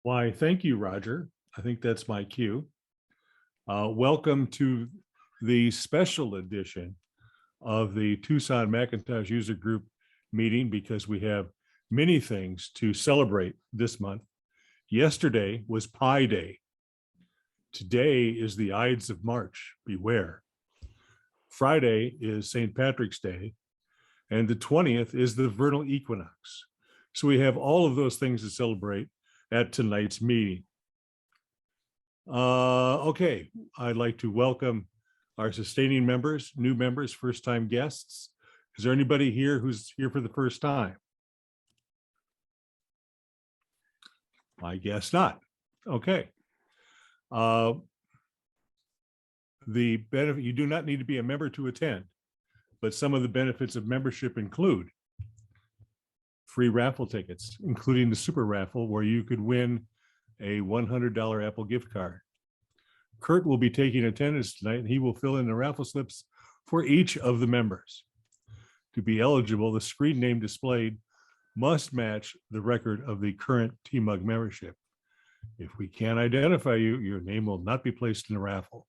Why, thank you, Roger. I think that's my cue. Welcome to the special edition of the Tucson Macintosh User Group meeting because we have many things to celebrate this month. Yesterday was Pi Day. Today is the Ides of March. Beware. Friday is St. Patrick's Day, and the 20th is the vernal equinox. So we have all of those things to celebrate at tonight's meeting. Okay, I'd like to welcome our sustaining members, new members, first-time guests. Is there anybody here who's here for the first time? I guess not. Okay. The benefit, you do not need to be a member to attend, but some of the benefits of membership include free raffle tickets, including the super raffle where you could win a $100 Apple gift card. Curt will be taking attendance tonight and he will fill in the raffle slips for each of the members. To be eligible, the screen name displayed must match the record of the current TMUG membership. If we can't identify you, your name will not be placed in the raffle.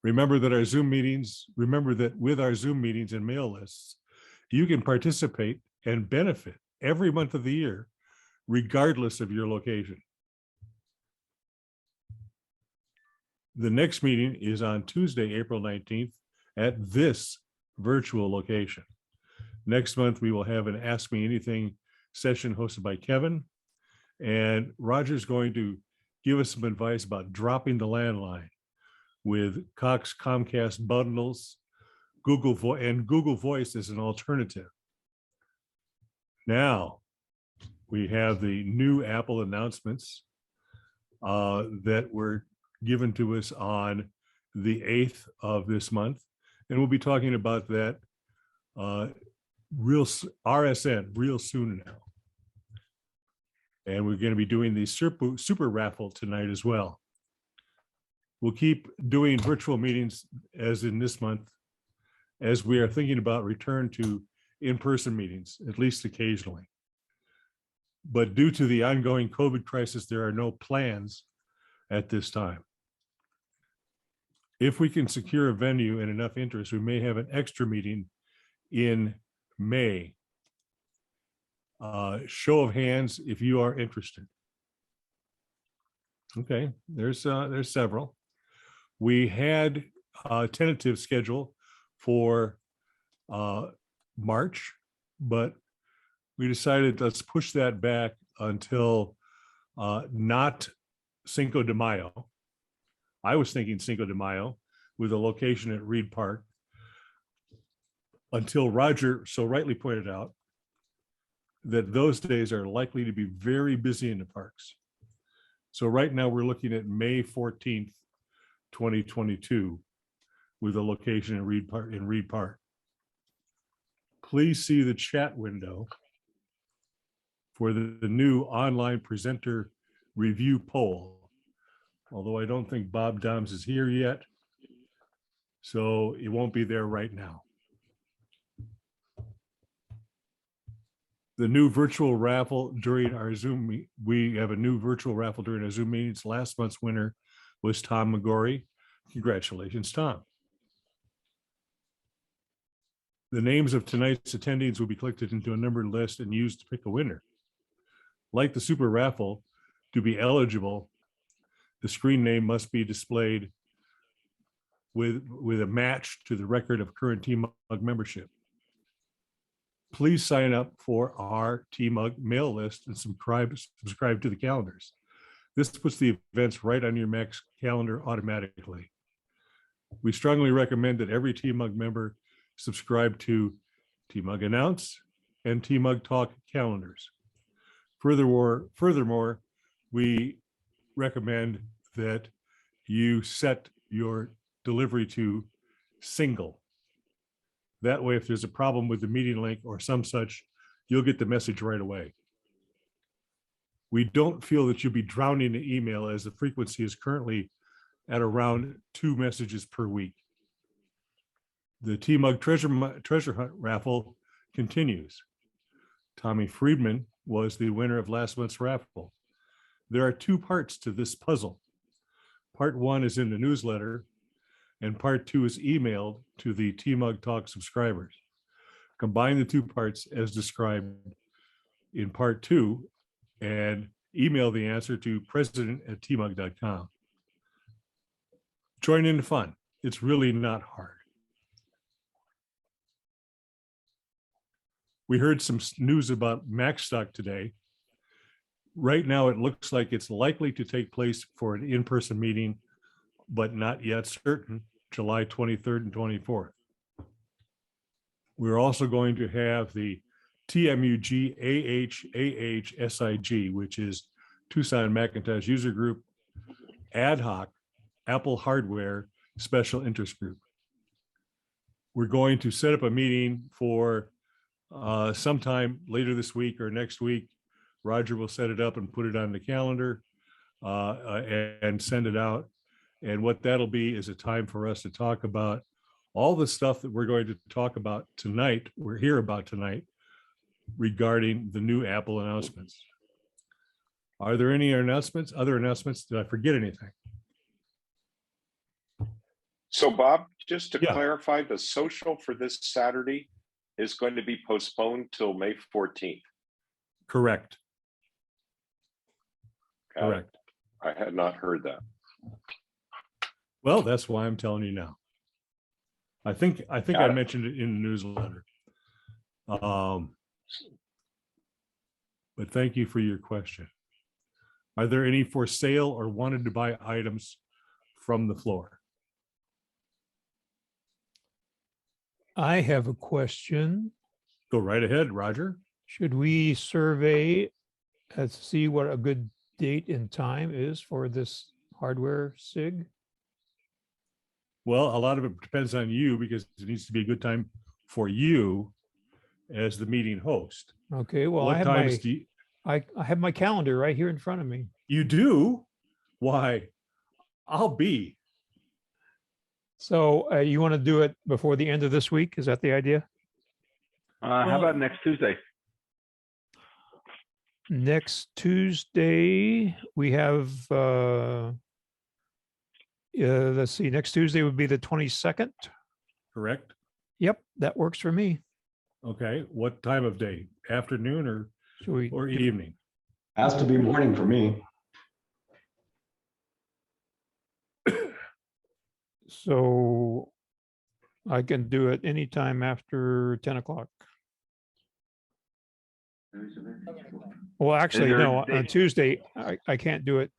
Remember that with our Zoom meetings and mail lists, you can participate and benefit every month of the year, regardless of your location. The next meeting is on Tuesday, April 19th at this virtual location. Next month, we will have an Ask Me Anything session hosted by Kevin. And Roger's going to give us some advice about dropping the landline with Cox Comcast bundles, Google Voice as an alternative. Now, we have the new Apple announcements that were given to us on the 8th of this month. And we'll be talking about that RSN real soon now. And we're going to be doing the super raffle tonight as well. We'll keep doing virtual meetings as in this month, as we are thinking about return to in-person meetings, at least occasionally. But due to the ongoing COVID crisis, there are no plans at this time. If we can secure a venue and enough interest, we may have an extra meeting in May. Show of hands if you are interested. Okay, there's several. We had a tentative schedule for March, but we decided let's push that back until not Cinco de Mayo. I was thinking Cinco de Mayo with a location at Reed Park, until Roger so rightly pointed out that those days are likely to be very busy in the parks. So right now we're looking at May 14th, 2022 with a location in Reed Park. Please see the chat window for the new online presenter review poll. Although I don't think Bob Doms is here yet, so it won't be there right now. The new virtual raffle during our Zoom, we have a new virtual raffle during our Zoom meetings. Last month's winner was Tom McGorry. Congratulations, Tom. The names of tonight's attendees will be collected into a numbered list and used to pick a winner. Like the super raffle, to be eligible, the screen name must be displayed with a match to the record of current TMUG membership. Please sign up for our TMUG mail list and subscribe to the calendars. This puts the events right on your Mac's calendar automatically. We strongly recommend that every TMUG member subscribe to TMUG Announce and TMUG Talk calendars. Furthermore, we recommend that you set your delivery to single. That way, if there's a problem with the meeting link or some such, you'll get the message right away. We don't feel that you'll be drowning in email, as the frequency is currently at around 2 messages per week. The TMUG treasure hunt raffle continues. Tommy Friedman was the winner of last month's raffle. There are two parts to this puzzle. Part one is in the newsletter, and part two is emailed to the TMUG Talk subscribers. Combine the two parts as described in part two and email the answer to president@tmug.com. Join in the fun. It's really not hard. We heard some news about MacStock today. Right now, it looks like it's likely to take place for an in-person meeting, but not yet certain, July 23rd and 24th. We're also going to have the TMUG SIG, which is Tucson Macintosh User Group Ad Hoc Apple Hardware Special Interest Group. We're going to set up a meeting for sometime later this week or next week. Roger will set it up and put it on the calendar and send it out. And what that'll be is a time for us to talk about all the stuff that we're going to talk about tonight, we're here about tonight, regarding the new Apple announcements. Are there any announcements, other announcements? Did I forget anything? So Bob, just to Yeah. clarify, the social for this Saturday is going to be postponed till May 14th. Correct. Got it. Correct. I had not heard that. Well, that's why I'm telling you now. I think I Got it. mentioned it in the newsletter. But thank you for your question. Are there any for sale or wanted to buy items from the floor? I have a question. Go right ahead, Roger. Should we survey to see what a good date and time is for this hardware SIG? Well, a lot of it depends on you because it needs to be a good time for you as the meeting host. Okay, well, What I times do you, have my calendar right here in front of me. you do? Why? I'll be. So you want to do it before the end of this week? Is that the idea? How about next Tuesday? Next Tuesday, we have, let's see, next Tuesday would be the 22nd. Correct? Yep, that works for me. Okay. What time of day? Afternoon Should we? or evening? Has to be morning for me. So I can do it anytime after 10 o'clock. Well, actually, there a no, on date? Tuesday, I can't do it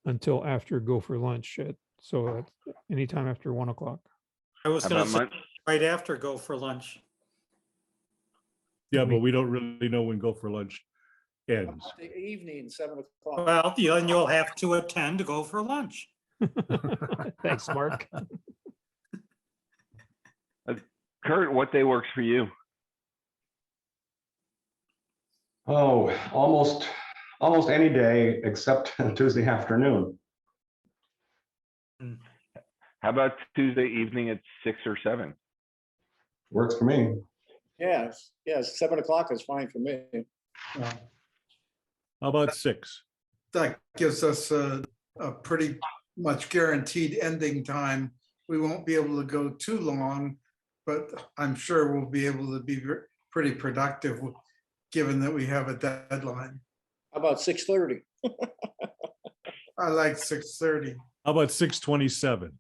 until after go for lunch. So anytime after 1 o'clock. I was How gonna about say Mon- right after go for lunch. Yeah, but we don't really know when go for lunch ends. The evening, 7 o'clock. Well, then you'll have to attend to go for lunch. Thanks, Mark. Curt, what day works for you? Oh, almost any day except Tuesday afternoon. How about Tuesday evening at 6 or 7? Works for me. Yes, 7 o'clock is fine for me. How about 6? That gives us a pretty much guaranteed ending time. We won't be able to go too long, but I'm sure we'll be able to be pretty productive, given that we have a deadline. How about 6:30? I like 6:30. How about 6:27?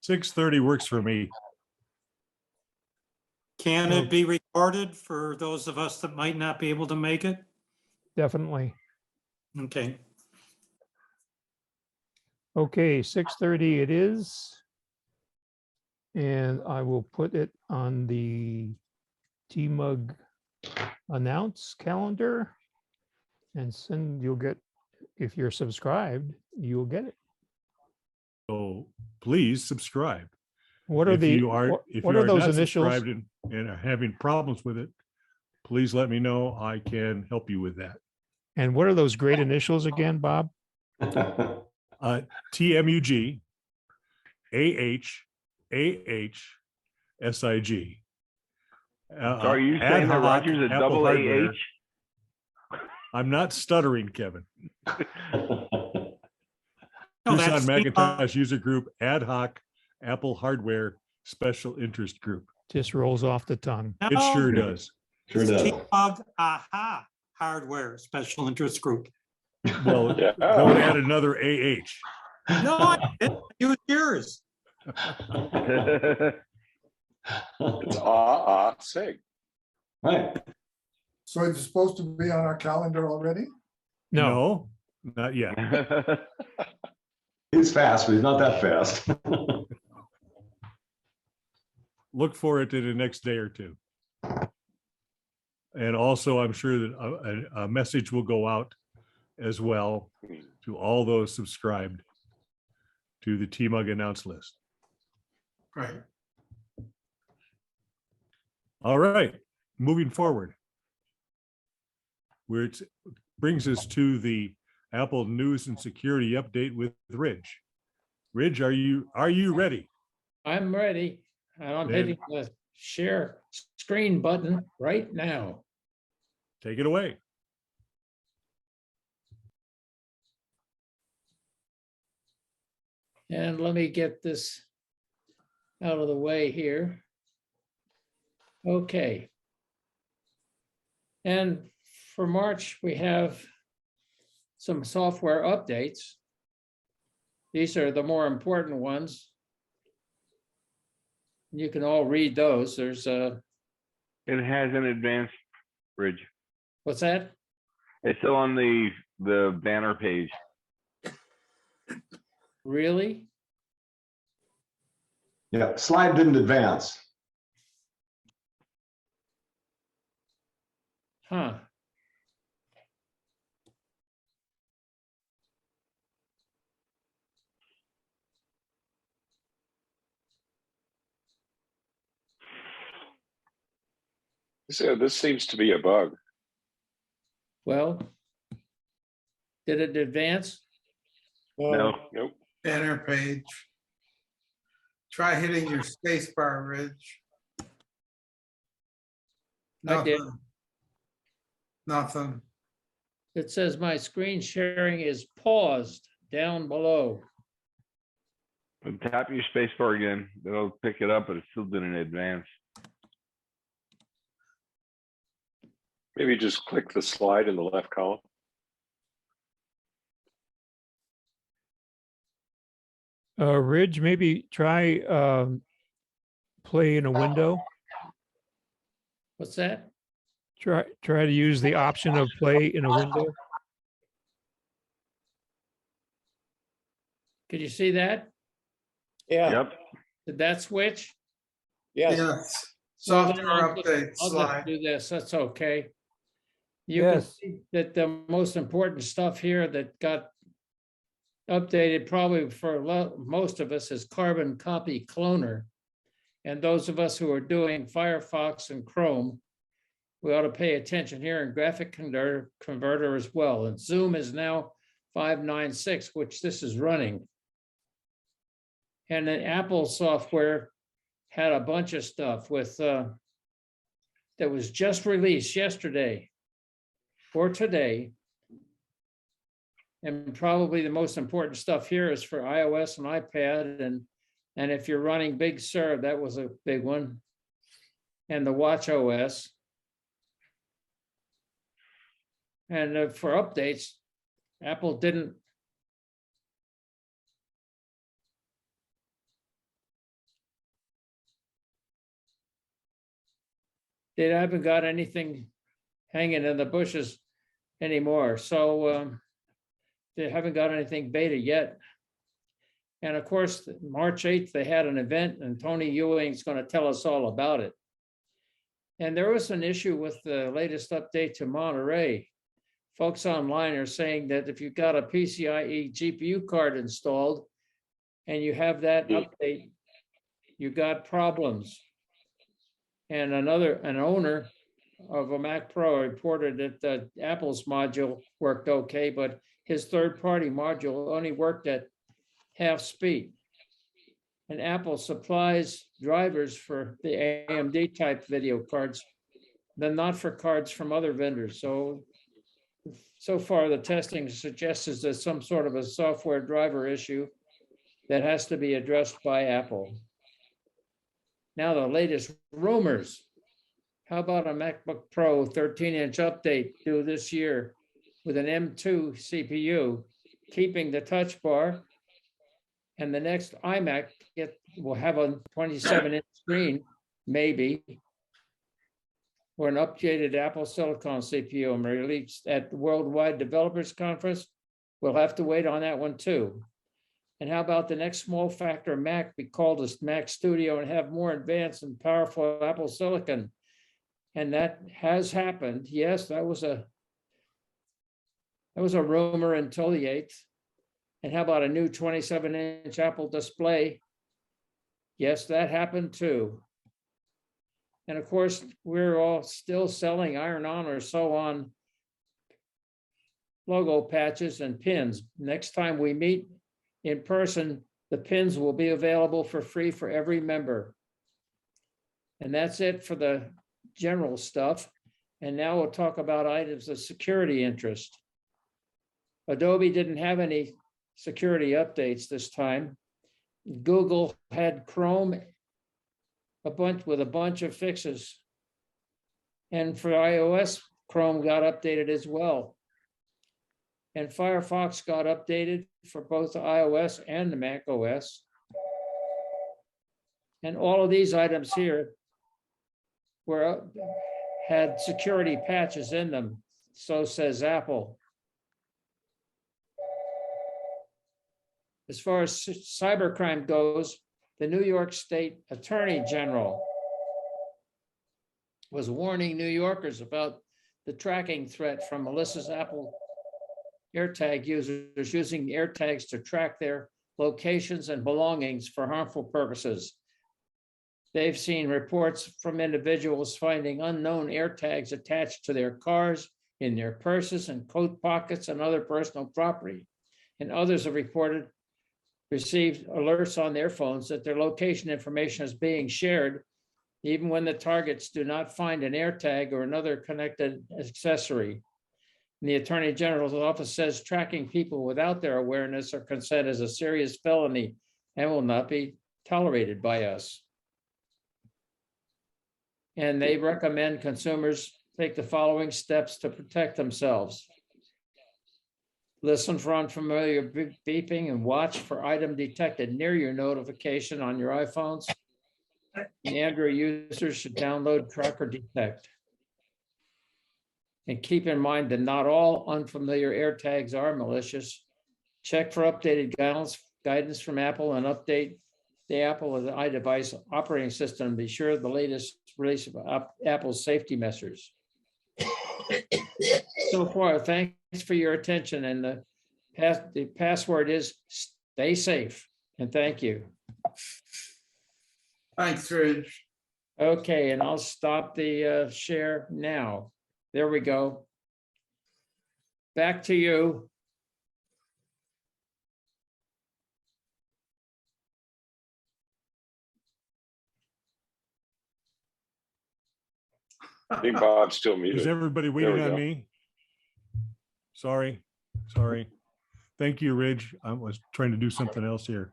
6:30 works for me. Can it be recorded for those of us that might not be able to make it? Definitely. Okay. Okay, 6:30 it is. And I will put it on the TMUG announce calendar and you'll get, if you're subscribed, you'll get it. So please subscribe. What are If the, you are, what if what you are are those not initials? subscribed and are having problems with it, please let me know. I can help you with that. And what are those great initials again, Bob? TMUG SIG. So are you saying that Roger's a double AH? I'm not stuttering, Kevin. No, Tucson that's Macintosh User Group Ad Hoc Apple Hardware Special Interest Group. Just rolls off the tongue. It sure does. Sure It's does. T-Bug Aha Hardware Special Interest Group. Well, Yeah. don't add another AH. No, I didn't. Use yours. It's sig. Right. So it's supposed to be on our calendar already? No, No, not yet. He's fast, but he's not that fast. Look for it in the next day or two. And also, I'm sure that a message will go out as well to all those subscribed to the TMUG announce list. Right. All right, moving forward. Where it brings us to the Apple News and Security Update with Ridge. Ridge, are you ready? I'm ready. And I'm Then- hitting the share screen button right now. Take it away. And let me get this out of the way here. Okay. And for March, we have some software updates. These are the more important ones. You can all read those. There's a, It has an advanced bridge. what's that? It's still on the banner page. Really? Yeah, slide didn't advance. Huh. So this seems to be a bug. Well, did it advance? No, Nope. Banner page. Try hitting your space bar, Ridge. I did. Nothing. Nothing. It says my screen sharing is paused down below. tap your space bar again. It'll pick it up, but it still didn't advance. Maybe just click the slide in the left column. Ridge, maybe try play in a window. What's that? Try to use the option of play in a window. Could you see that? Yeah, Yep. Did that switch? yes. Yes. Well, then Software I'll just- update I'll just slide. do this, that's okay. You can Yes. see that the most important stuff here that got updated probably for most of us is Carbon Copy Cloner. And those of us who are doing Firefox and Chrome, we ought to pay attention here in Graphic Converter as well. And Zoom is now 596, which this is running. And then Apple software had a bunch of stuff with that was just released yesterday or today. And probably the most important stuff here is for iOS and iPad. And if you're running Big Sur, that was a big one. And the Watch OS. And for updates, Apple didn't. They haven't got anything hanging in the bushes anymore. So they haven't got anything beta yet. And of course, March 8th, they had an event and Tony Ewing's going to tell us all about it. And there was an issue with the latest update to Monterey. Folks online are saying that if you've got a PCIe GPU card installed and you have that update, you got problems. And an owner of a Mac Pro reported that the Apple's module worked okay, but his third-party module only worked at half speed. And Apple supplies drivers for the AMD type video cards, then not for cards from other vendors. So so far, the testing suggests is there's some sort of a software driver issue that has to be addressed by Apple. Now, the latest rumors. How about a MacBook Pro 13-inch update due this year with an M2 CPU, keeping the touch bar, and the next iMac will have a 27-inch screen, maybe, or an updated Apple Silicon CPU and released at the Worldwide Developers Conference. We'll have to wait on that one too. And how about the next small factor Mac be called a Mac Studio and have more advanced and powerful Apple Silicon? And that has happened. Yes, that was a rumor until the 8th. And how about a new 27-inch Apple display? Yes, that happened too. And of course, we're all still selling iron-on or sew-on logo patches and pins. Next time we meet in person, the pins will be available for free for every member. And that's it for the general stuff. And now we'll talk about items of security interest. Adobe didn't have any security updates this time. Google had Chrome with a bunch of fixes. And for iOS, Chrome got updated as well. And Firefox got updated for both the iOS and the Mac OS. And all of these items here had security patches in them. So says Apple. As far as cybercrime goes, the New York State Attorney General was warning New Yorkers about the tracking threat from malicious Apple AirTag users using AirTags to track their locations and belongings for harmful purposes. They've seen reports from individuals finding unknown AirTags attached to their cars, in their purses and coat pockets and other personal property. And others have received alerts on their phones that their location information is being shared, even when the targets do not find an AirTag or another connected accessory. And the Attorney General's office says tracking people without their awareness or consent is a serious felony and will not be tolerated by us. And they recommend consumers take the following steps to protect themselves. Listen for unfamiliar beeping and watch for item detected near your notification on your iPhones. And Android users should download Tracker Detect. And keep in mind that not all unfamiliar AirTags are malicious. Check for updated guidance from Apple and update the Apple iDevice operating system. Be sure of the latest release of Apple's safety measures. So far, thanks for your attention. And the password is stay safe. And thank you. Thanks, Rich. Okay, and I'll stop the share now. There we go. Back to you. I think Bob's still Is muted. everybody There waiting we on go. me? Sorry. Thank you, Ridge. I was trying to do something else here.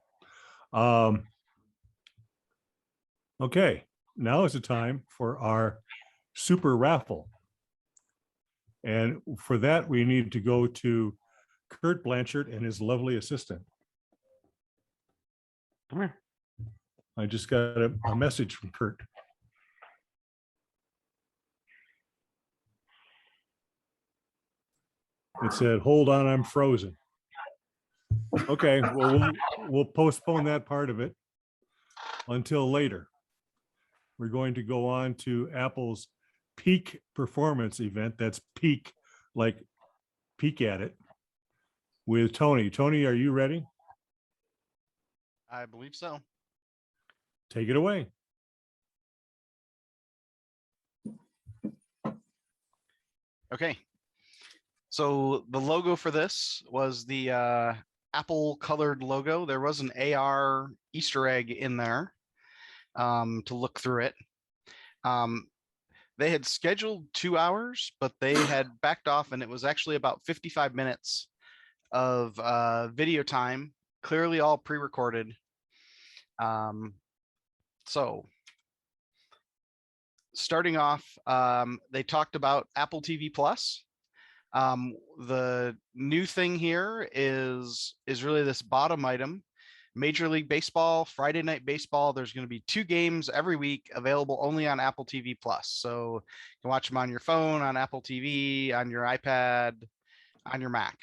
Okay, now is the time for our super raffle. And for that, we need to go to Curt Blanchard and his lovely assistant. Come here. I just got a message from Curt. It said, "Hold on, I'm frozen." Okay, well, we'll postpone that part of it until later. We're going to go on to Apple's peak performance event. That's peak, like peek at it, with Tony. Tony, are you ready? I believe so. Take it away. Okay. So the logo for this was the Apple colored logo. There was an AR Easter egg in there to look through it. They had scheduled 2 hours, but they had backed off, and it was actually about 55 minutes of video time, clearly all pre-recorded. So starting off, they talked about Apple TV Plus. The new thing here is really this bottom item. Major League Baseball, Friday Night Baseball. There's going to be 2 games every week available only on Apple TV Plus. So you can watch them on your phone, on Apple TV, on your iPad, on your Mac.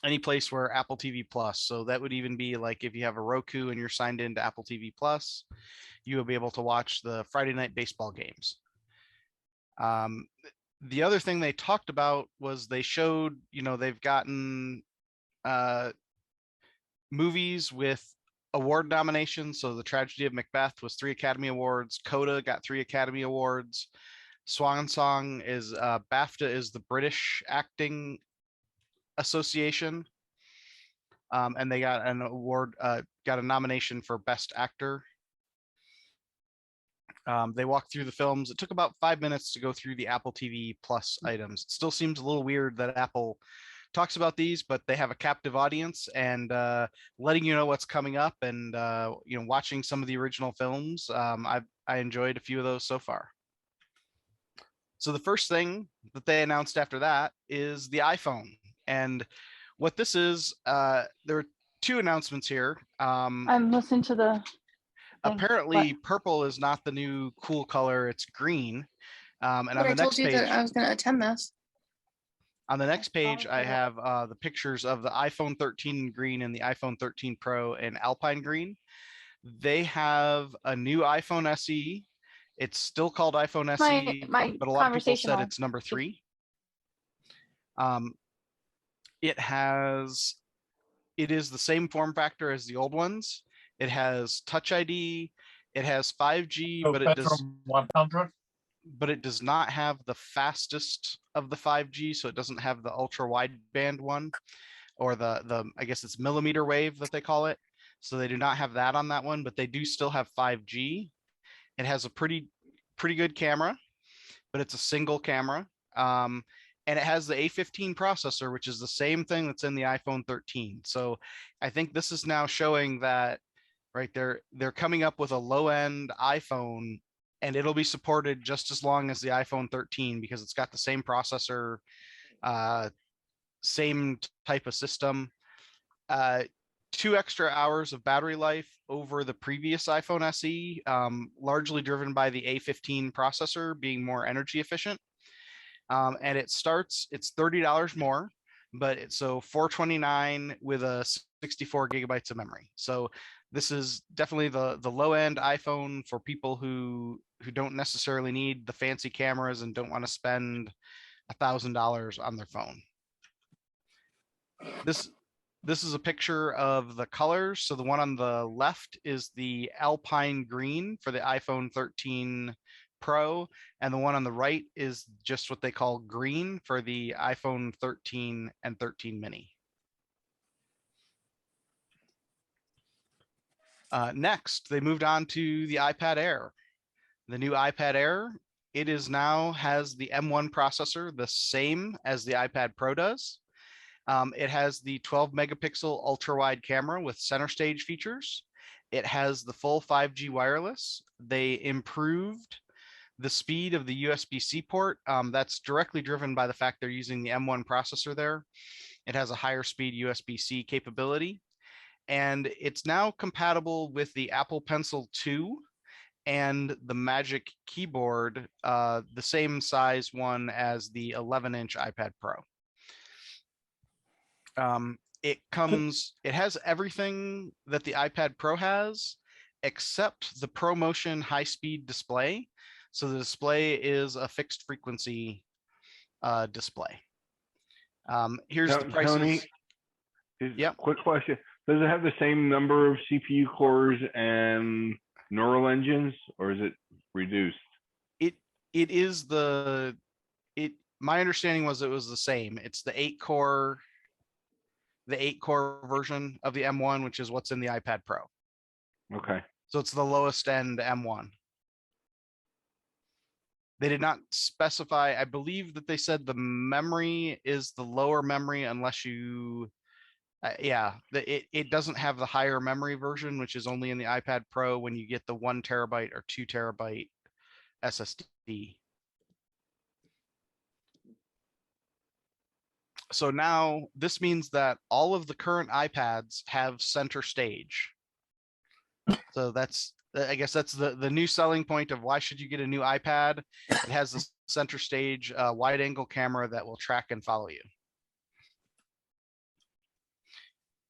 Any place where Apple TV Plus. So that would even be like if you have a Roku and you're signed into Apple TV Plus, you will be able to watch the Friday Night Baseball games. The other thing they talked about was they showed, they've gotten movies with award nominations. So The Tragedy of Macbeth was 3 Academy Awards. Coda got 3 Academy Awards. Swan Song is BAFTA is the British Acting Association. And they got an award, got a nomination for Best Actor. They walked through the films. It took about 5 minutes to go through the Apple TV Plus items. It still seems a little weird that Apple talks about these, but they have a captive audience, and letting you know what's coming up, and watching some of the original films. I enjoyed a few of those so far. So the first thing that they announced after that is the iPhone, and what this is. There are 2 announcements here. I'm listening to the. Apparently, purple is not the new cool color; it's green. And But on I the told next you page, that I was going to attend this. on the next page, I have the pictures of the iPhone 13 in green and the iPhone 13 Pro in Alpine green. They have a new iPhone SE. It's still called iPhone SE, but a lot of people said it's number 3. It is the same form factor as the old ones. It has Touch ID. It has 5G, but it does. 100. But it does not have the fastest of the 5G, so it doesn't have the ultra wideband one, or the I guess it's millimeter wave that they call it. So they do not have that on that one, but they do still have 5G. It has a pretty good camera, but it's a single camera. And it has the A15 processor, which is the same thing that's in the iPhone 13. So I think this is now showing that, right, they're coming up with a low-end iPhone, and it'll be supported just as long as the iPhone 13 because it's got the same processor, same type of system. 2 extra hours of battery life over the previous iPhone SE, largely driven by the A15 processor being more energy efficient. And it's $30 more, but it's so $429 with a 64 gigabytes of memory. So this is definitely the low end iPhone for people who don't necessarily need the fancy cameras and don't want to spend $1,000 on their phone. This is a picture of the colors. So the one on the left is the Alpine green for the iPhone 13 Pro, and the one on the right is just what they call green for the iPhone 13 and 13 mini. Next, they moved on to the iPad Air. The new iPad Air, it is now has the M1 processor, the same as the iPad Pro does. It has the 12 megapixel ultra wide camera with center stage features. It has the full 5G wireless. They improved the speed of the USB-C port. That's directly driven by the fact they're using the M1 processor there. It has a higher speed USB-C capability. And it's now compatible with the Apple Pencil 2 and the Magic Keyboard, the same size one as the 11-inch iPad Pro. It has everything that the iPad Pro has, except the ProMotion high-speed display. So the display is a fixed frequency display. Here's the prices. Tony, Yep. Quick question. Does it have the same number of CPU cores and neural engines, or is it reduced? My understanding was it was the same. It's the 8-core version of the M1, which is what's in the iPad Pro. Okay. So it's the lowest end M1. They did not specify. I believe that they said the memory is the lower memory unless you, it doesn't have the higher memory version, which is only in the iPad Pro when you get the 1 terabyte or 2 terabyte SSD. So now this means that all of the current iPads have center stage. So that's, I guess that's the new selling point of why should you get a new iPad? It has the center stage wide angle camera that will track and follow you.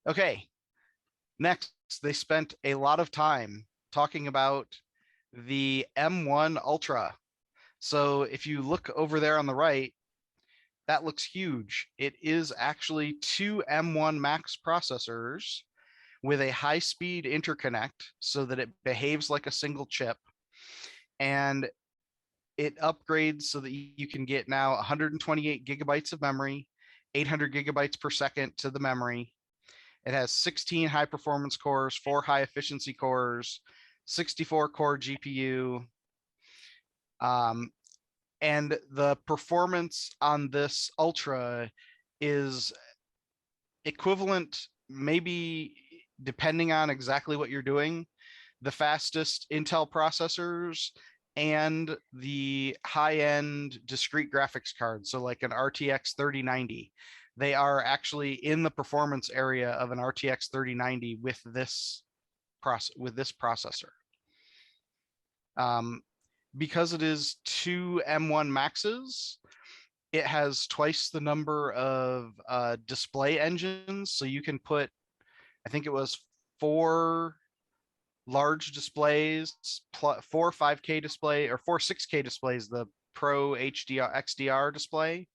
Okay, next, they spent a lot of time talking about the M1 Ultra. So if you look over there on the right, that looks huge. It is actually 2 M1 Max processors with a high-speed interconnect so that it behaves like a single chip. And it upgrades so that you can get now 128 gigabytes of memory, 800 gigabytes per second to the memory. It has 16 high-performance cores, 4 high-efficiency cores, 64-core GPU. And the performance on this Ultra is equivalent, maybe depending on exactly what you're doing, the fastest Intel processors and the high-end discrete graphics cards. So like an RTX 3090, they are actually in the performance area of an RTX 3090 with this processor. Because it is 2 M1 Maxes, it has twice the number of display engines. So you can put, I think it was 4 large displays, 4 5K display, or 4 6K displays, the Pro HDR XDR display,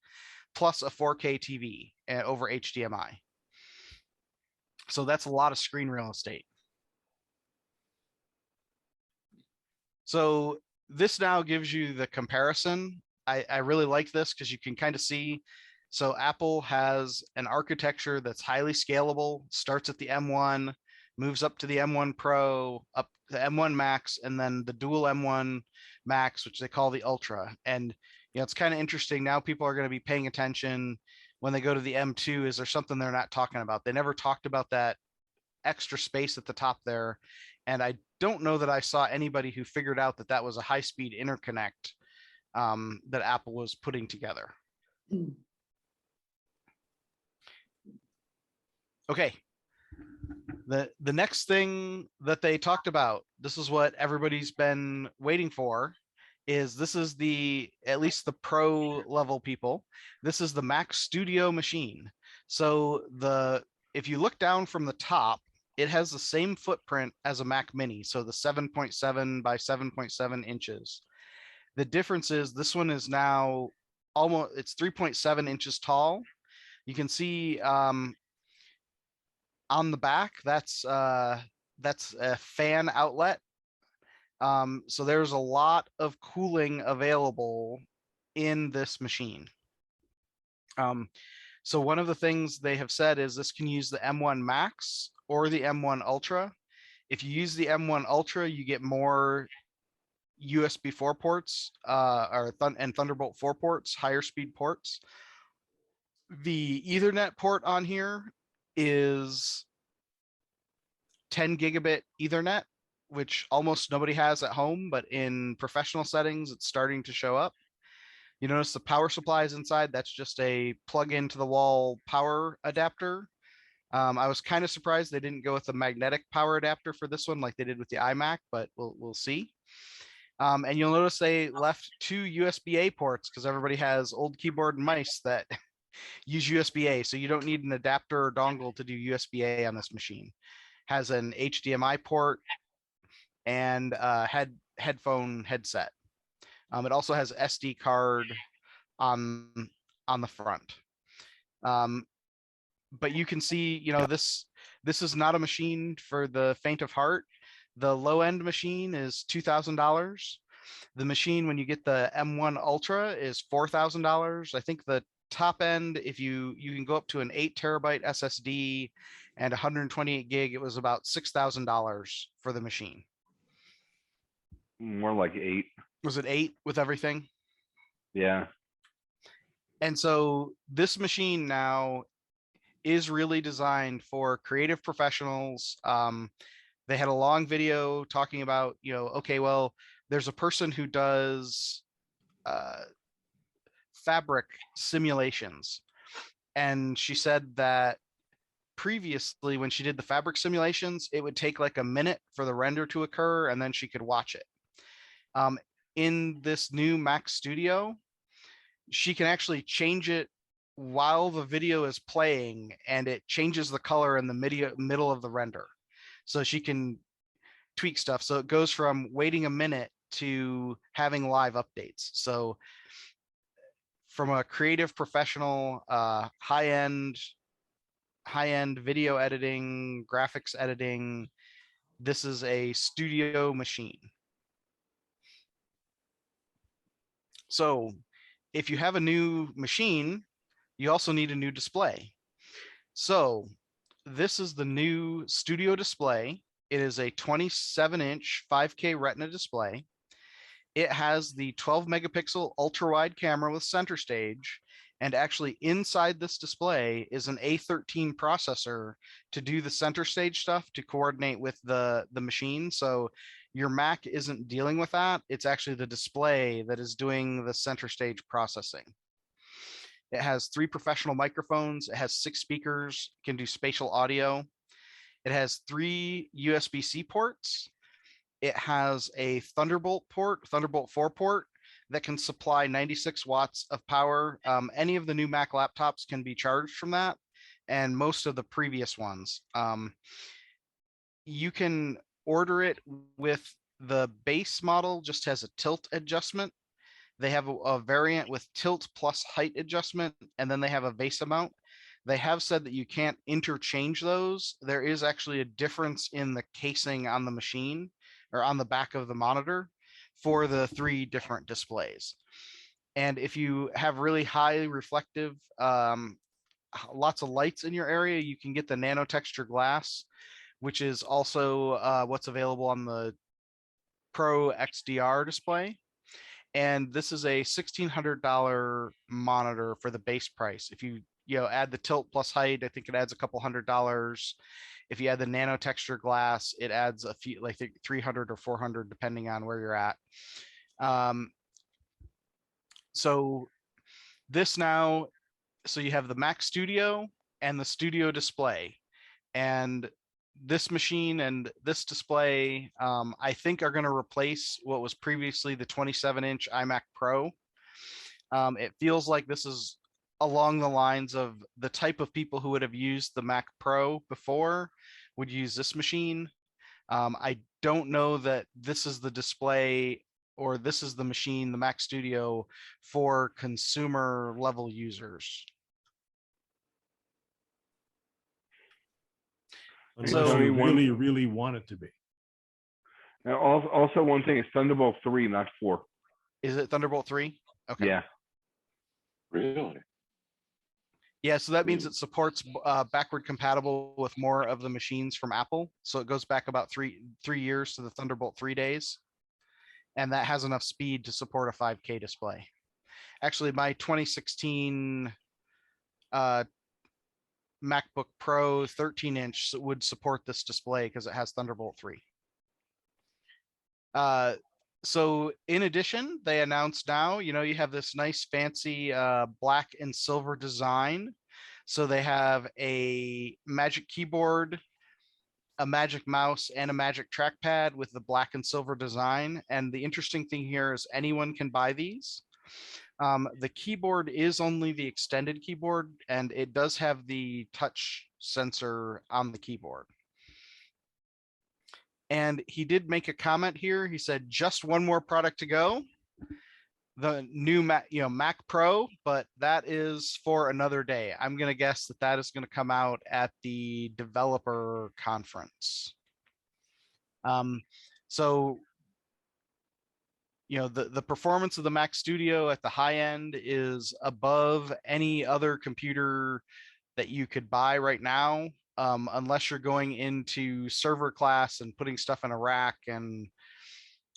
plus a 4K TV over HDMI. So that's a lot of screen real estate. So this now gives you the comparison. I really like this because you can kind of see. So Apple has an architecture that's highly scalable, starts at the M1, moves up to the M1 Pro, up to M1 Max, and then the dual M1 Max, which they call the Ultra. And it's kind of interesting. Now people are going to be paying attention when they go to the M2. Is there something they're not talking about? They never talked about that extra space at the top there. And I don't know that I saw anybody who figured out that that was a high-speed interconnect that Apple was putting together. Okay. The next thing that they talked about, this is what everybody's been waiting for, is this is at least the pro level people, this is the Mac Studio machine. So if you look down from the top, it has the same footprint as a Mac Mini, so the 7.7 by 7.7 inches. The difference is this one is now it's 3.7 inches tall. You can see on the back, that's a fan outlet. So there's a lot of cooling available in this machine. So one of the things they have said is this can use the M1 Max or the M1 Ultra. If you use the M1 Ultra, you get more USB 4 ports and Thunderbolt 4 ports, higher speed ports. The Ethernet port on here is 10 gigabit Ethernet, which almost nobody has at home, but in professional settings, it's starting to show up. You notice the power supply is inside. That's just a plug into the wall power adapter. I was kind of surprised they didn't go with the magnetic power adapter for this one like they did with the iMac, but we'll see. And you'll notice they left 2 USB-A ports because everybody has old keyboard and mice that use USB-A. So you don't need an adapter or dongle to do USB-A on this machine. Has an HDMI port and headphone headset. It also has SD card on the front. But you can see, this is not a machine for the faint of heart. The low end machine is $2,000. The machine, when you get the M1 Ultra, is $4,000. I think the top end, if you can go up to an 8 terabyte SSD and 128 gig, it was about $6,000 for the machine. More like 8. Was it 8 with everything? Yeah. And so this machine now is really designed for creative professionals. They had a long video talking about, okay, well, there's a person who does fabric simulations. And she said that previously, when she did the fabric simulations, it would take like a minute for the render to occur, and then she could watch it. In this new Mac Studio, she can actually change it while the video is playing, and it changes the color in the middle of the render. So she can tweak stuff. So it goes from waiting a minute to having live updates. So from a creative professional, high-end video editing, graphics editing, this is a studio machine. So if you have a new machine, you also need a new display. So this is the new studio display. It is a 27-inch 5K Retina display. It has the 12 megapixel ultra wide camera with center stage. And actually inside this display is an A13 processor to do the center stage stuff to coordinate with the machine. So your Mac isn't dealing with that. It's actually the display that is doing the center stage processing. It has 3 professional microphones. It has 6 speakers, can do spatial audio. It has 3 USB-C ports. It has a Thunderbolt 4 port that can supply 96 watts of power. Any of the new Mac laptops can be charged from that, and most of the previous ones. You can order it with the base model, just has a tilt adjustment. They have a variant with tilt plus height adjustment, and then they have a VESA mount. They have said that you can't interchange those. There is actually a difference in the casing on the machine or on the back of the monitor for the 3 different displays. And if you have really high reflective, lots of lights in your area, you can get the nano texture glass, which is also what's available on the Pro XDR display. And this is a $1,600 monitor for the base price. If you add the tilt plus height, I think it adds a couple $100. If you add the nano texture glass, it adds a few, like 300 or 400, depending on where you're at. So this now, so you have the Mac Studio and the Studio display, and this machine and this display, I think, are going to replace what was previously the 27-inch iMac Pro. It feels like this is along the lines of the type of people who would have used the Mac Pro before would use this machine. I don't know that this is the display or this is the machine, the Mac Studio, for consumer level users. Unless So- you really, really want it to be. Now, also one thing is Thunderbolt 3, not 4. Is it Thunderbolt 3? Okay. Yeah. Really? Yeah, so that means it supports backward compatible with more of the machines from Apple. So it goes back about three years to the Thunderbolt 3 days. And that has enough speed to support a 5K display. Actually, my 2016 MacBook Pro 13-inch would support this display because it has Thunderbolt 3. So in addition, they announced now, you have this nice fancy black and silver design. So they have a Magic Keyboard, a Magic Mouse, and a Magic Trackpad with the black and silver design. And the interesting thing here is anyone can buy these. The keyboard is only the extended keyboard, and it does have the touch sensor on the keyboard. And he did make a comment here. He said, just one more product to go. The new Mac Pro, but that is for another day. I'm going to guess that is going to come out at the developer conference. So, the performance of the Mac Studio at the high end is above any other computer that you could buy right now, unless you're going into server class and putting stuff in a rack and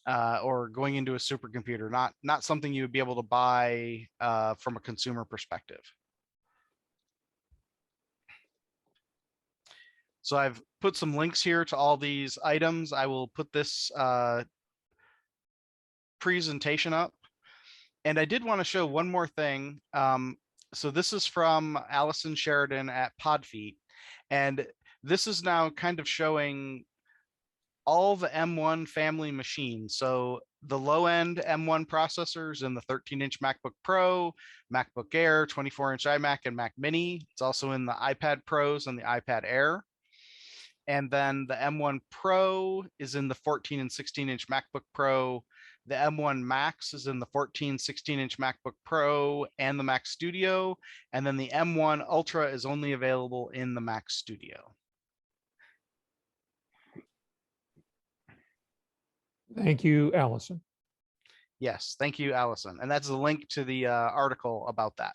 or going into a supercomputer, not something you would be able to buy from a consumer perspective. So I've put some links here to all these items. I will put this presentation up. And I did want to show one more thing. So this is from Allison Sheridan at Podfeet. And this is now kind of showing all the M1 family machines. So the low end M1 processors in the 13-inch MacBook Pro, MacBook Air, 24-inch iMac, and Mac Mini. It's also in the iPad Pros and the iPad Air. And then the M1 Pro is in the 14 and 16-inch MacBook Pro. The M1 Max is in the 14, 16-inch MacBook Pro and the Mac Studio. And then the M1 Ultra is only available in the Mac Studio. Thank you, Allison. Yes, thank you, Allison. And that's a link to the article about that.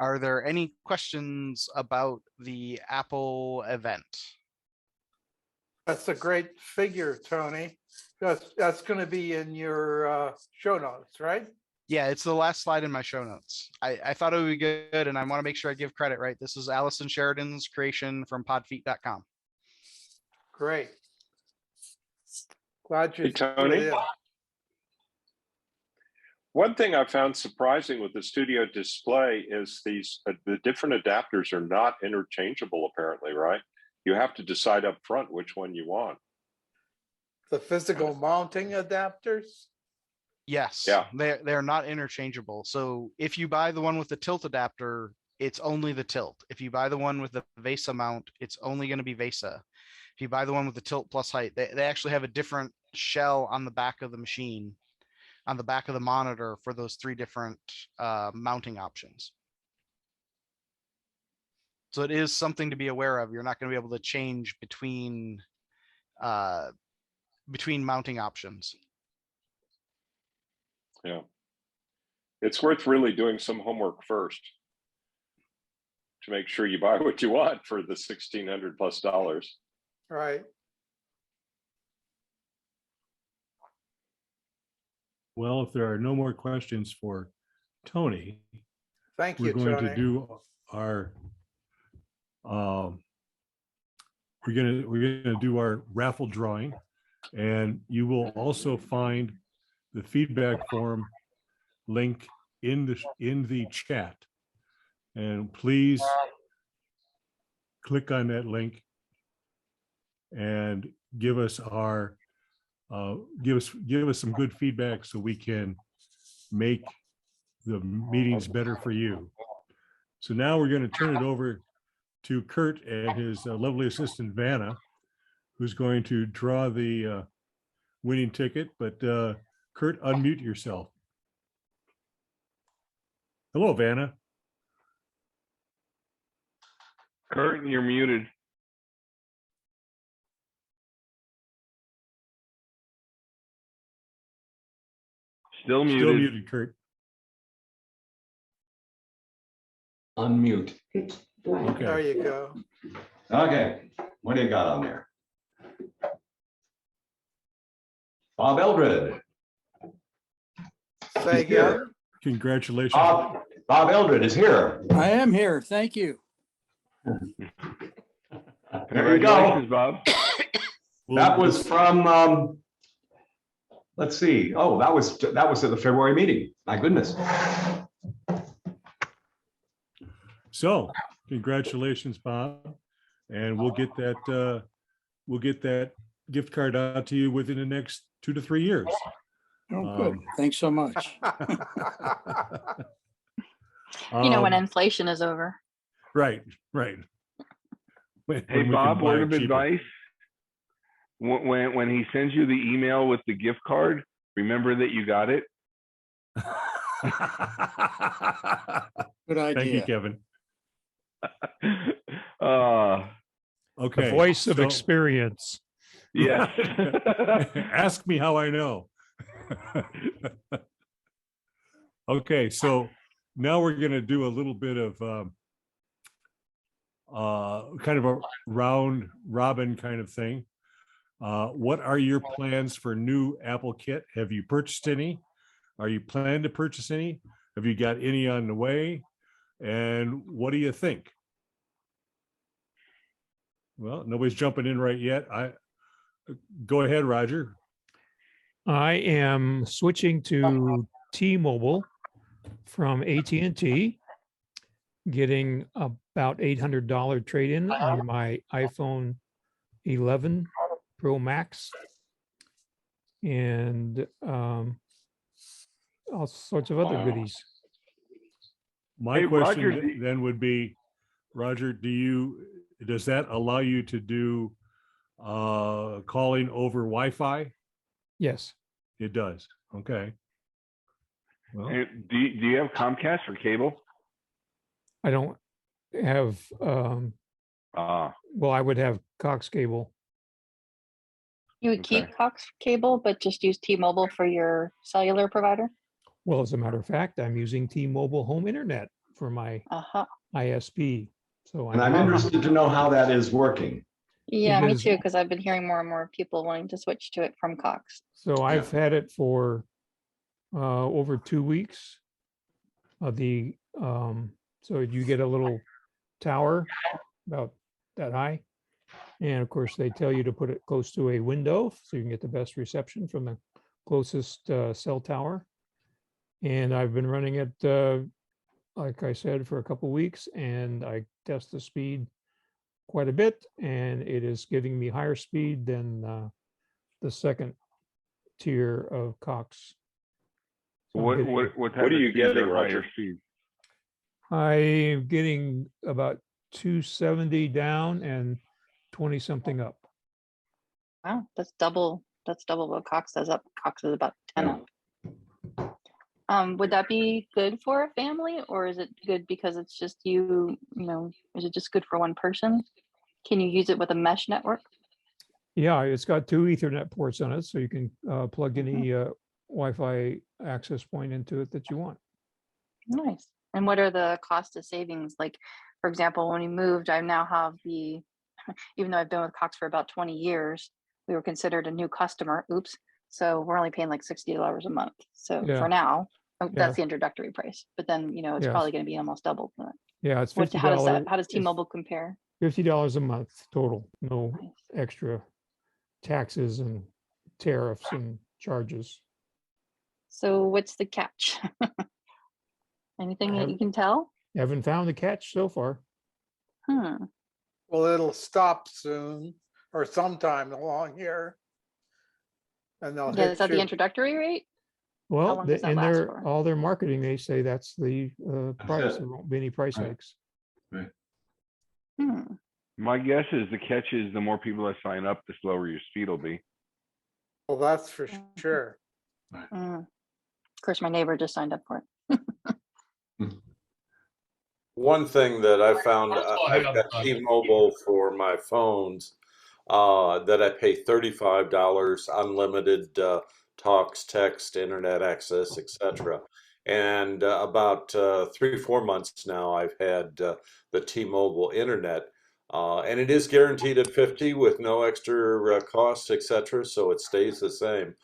Are there any questions about the Apple event? That's a great figure, Tony. That's going to be in your show notes, right? Yeah, it's the last slide in my show notes. I thought it would be good, and I want to make sure I give credit, right? This is Allison Sheridan's creation from podfeet.com. Great. Glad you. Hey, Tony. One thing I found surprising with the studio display is these the different adapters are not interchangeable, apparently, right? You have to decide up front which one you want. The physical mounting adapters? Yes, yeah, they're not interchangeable. So if you buy the one with the tilt adapter, it's only the tilt. If you buy the one with the VESA mount, it's only going to be VESA. If you buy the one with the tilt plus height, they actually have a different shell on the back of the machine, on the back of the monitor for those three different mounting options. So it is something to be aware of. You're not going to be able to change between mounting options. Yeah. It's worth really doing some homework first to make sure you buy what you want for the $1,600+ Right. Well, if there are no more questions for Tony, Thank you, we're going Tony. to do our we're gonna do our raffle drawing, and you will also find the feedback form link in the chat. And please click on that link and give us our give us some good feedback so we can make the meetings better for you. So now we're going to turn it over to Curt and his lovely assistant Vanna, who's going to draw the winning ticket. But Curt, unmute yourself. Hello, Vanna. Curt, you're muted. Still muted. Still muted, Curt. Unmute. Okay. There you go. Okay, what do you got on there? Bob Eldred. Say again. Congratulations. Bob Eldred is here. I am here. Thank you. There you go. Bob. That was from, let's see. Oh, that was at the February meeting. My goodness. So congratulations, Bob. And we'll get that gift card out to you within the next 2 to 3 years. Oh, good. Thanks so much. You know, when inflation is over. Right. Hey, Bob, word of advice. When he sends you the email with the gift card, remember that you got it. Good idea. Thank you, Kevin. Okay. The voice of experience. Yes. Ask me how I know. Okay, so now we're going to do a little bit of kind of a round robin kind of thing. What are your plans for new Apple kit? Have you purchased any? Are you planning to purchase any? Have you got any on the way? And what do you think? Well, nobody's jumping in right yet. Go ahead, Roger. I am switching to T-Mobile from AT&T, getting about $800 trade-in on my iPhone 11 Pro Max, and all sorts of other goodies. My Hey, question Roger, then would be, Roger, does that allow you to do calling over Wi-Fi? Yes. It does. Okay. Well, Do you have Comcast for cable? I don't have, well, I would have Cox cable. You would Okay. keep Cox cable, but just use T-Mobile for your cellular provider? Well, as a matter of fact, I'm using T-Mobile home internet for my ISP. So And I'm interested to know how that is working. Yeah, It me is- too, because I've been hearing more and more people wanting to switch to it from Cox. So I've had it for over 2 weeks. So you get a little tower about that high. And of course, they tell you to put it close to a window so you can get the best reception from the closest cell tower. And I've been running it, like I said, for a couple weeks, and I test the speed quite a bit, and it is giving me higher speed than the second tier of Cox. So I'm What getting- What are you getting, Roger? I'm getting about 270 down and 20 something up. Wow, that's double what Cox does up. Cox is about 10 up. Would that be good for a family, or is it good because it's just you know, is it just good for one person? Can you use it with a mesh network? Yeah, it's got 2 Ethernet ports on it, so you can plug any Wi-Fi access point into it that you want. Nice. And what are the cost of savings? Like, for example, when we moved, I now have even though I've been with Cox for about 20 years, we were considered a new customer. Oops. So we're only paying like $60 a month. So Yeah. for now, Yeah. that's the introductory price. But then, you know, it's Yes. probably going to be almost double that. Yeah, it's How $50. does T-Mobile compare? $50 a month total, no extra taxes and tariffs and charges. So what's the catch? Anything that you can tell? Haven't found the catch so far. Well, it'll stop soon or sometime along here. And they'll Yeah, hit is that the you. introductory rate? Well, long does that in last their for? all their marketing, they say that's the price. it. There won't be any price Right. hikes. My guess is the catch is the more people that sign up, the slower your speed will be. Well, that's for sure. Of course, my neighbor just signed up for it. One thing that I found, I've got T-Mobile for my phones, that I pay $35 unlimited talks, text, internet access, etc. And about 3-4 months now, I've had the T-Mobile internet, and it is guaranteed at 50 with no extra costs, etc. So it stays the same.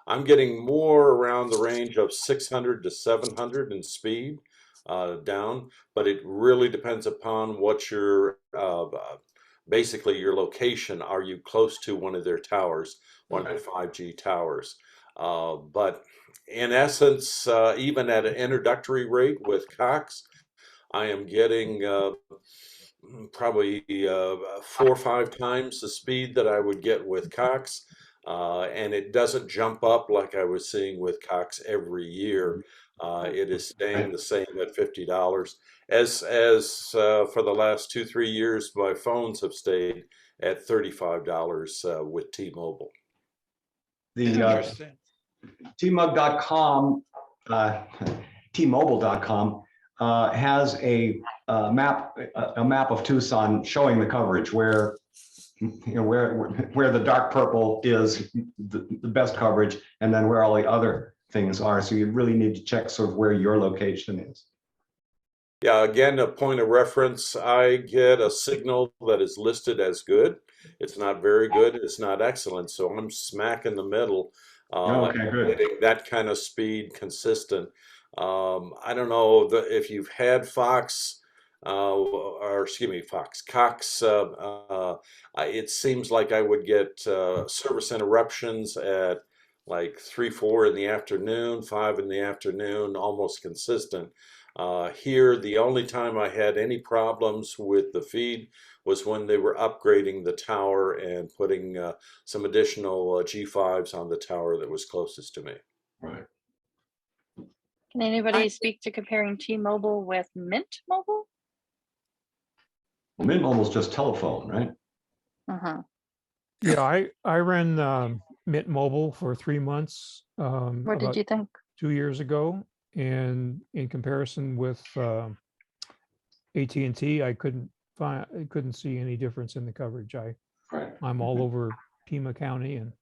I'm getting more around the range of 600 to 700 in speed down, but it really depends upon what your basically your location. Are you close to one of their towers, one of the 5G towers? But in essence, even at an introductory rate with Cox, I am getting probably 4 or 5 times the speed that I would get with Cox. And it doesn't jump up like I was seeing with Cox every year. It is staying the same at $50. As for the last 2-3 years, my phones have stayed at $35 with T-Mobile. The tmug.com, tmobile.com has a map of Tucson showing the coverage where where the dark purple is the best coverage, and then where all the other things are. So you really need to check sort of where your location is. Yeah, again, a point of reference, I get a signal that is listed as good. It's not very good. It's not excellent. So I'm smack in the middle. Okay, good. Getting that kind of speed consistent. I don't know if you've had Fox, or excuse me, Cox. It seems like I would get service interruptions at like 3, 4 in the afternoon, 5 in the afternoon, almost consistent. Here, the only time I had any problems with the feed was when they were upgrading the tower and putting some additional G5s on the tower that was closest to me. Right. Can anybody speak to comparing T-Mobile with Mint Mobile? Well, Mint Mobile's just telephone, right? Uh-huh. Yeah, I ran Mint Mobile for 3 months. What did you think? 2 years ago, and in comparison with AT&T, I couldn't see any difference in the coverage. I'm all over Pima County, and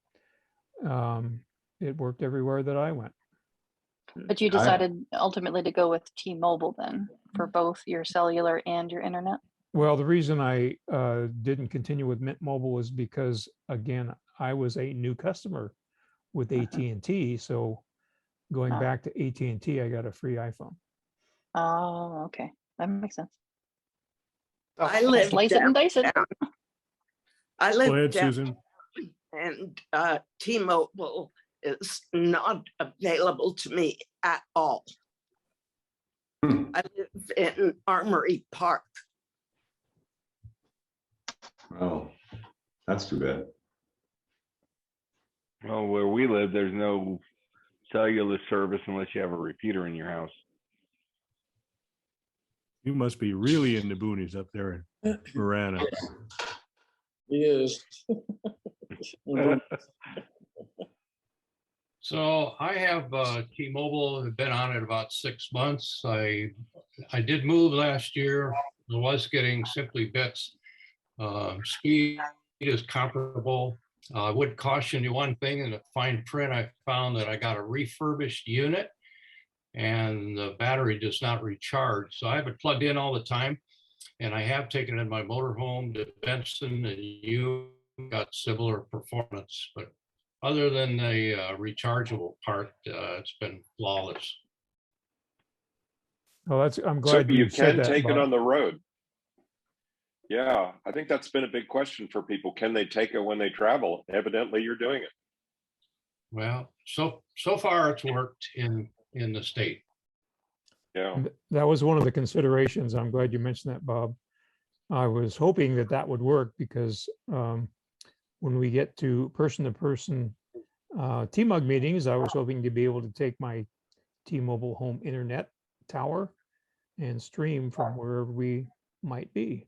it worked everywhere that I went. But you decided ultimately to go with T-Mobile then for both your cellular and your internet? Well, the reason I didn't continue with Mint Mobile was because, again, I was a new customer with AT&T. So going back to AT&T, I got a free iPhone. Oh, okay. That makes sense. I live Slice it and dice it. I live Go ahead, down, Susan. and T-Mobile is not available to me at all. I live in Armory Park. Oh, that's too bad. Well, where we live, there's no cellular service unless you have a repeater in your house. You must be really in the boonies up there in Marana. He is. So I have T-Mobile, have been on it about 6 months. I did move last year. I was getting simply bits. Speed is comparable. I would caution you one thing: in the fine print, I found that I got a refurbished unit and the battery does not recharge. So I have it plugged in all the time, and I have taken it in my motorhome to Benson, and you got similar performance. But other than the rechargeable part, it's been flawless. Oh, I'm So glad you said can that, take it Bob. on the road. Yeah, I think that's been a big question for people. Can they take it when they travel? Evidently, you're doing it. Well, so far it's worked in the state. Yeah. That was one of the considerations. I'm glad you mentioned that, Bob. I was hoping that would work because when we get to person-to-person T-Mug meetings, I was hoping to be able to take my T-Mobile home internet tower and stream from wherever we might be.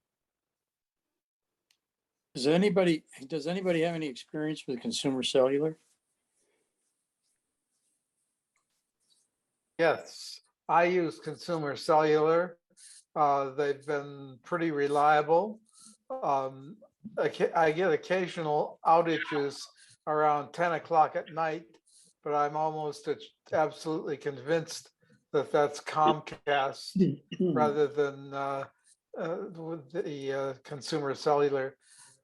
Does anybody have any experience with consumer cellular? Yes, I use consumer cellular. They've been pretty reliable. I get occasional outages around 10 o'clock at night, but I'm almost absolutely convinced that that's Comcast rather than with the consumer cellular.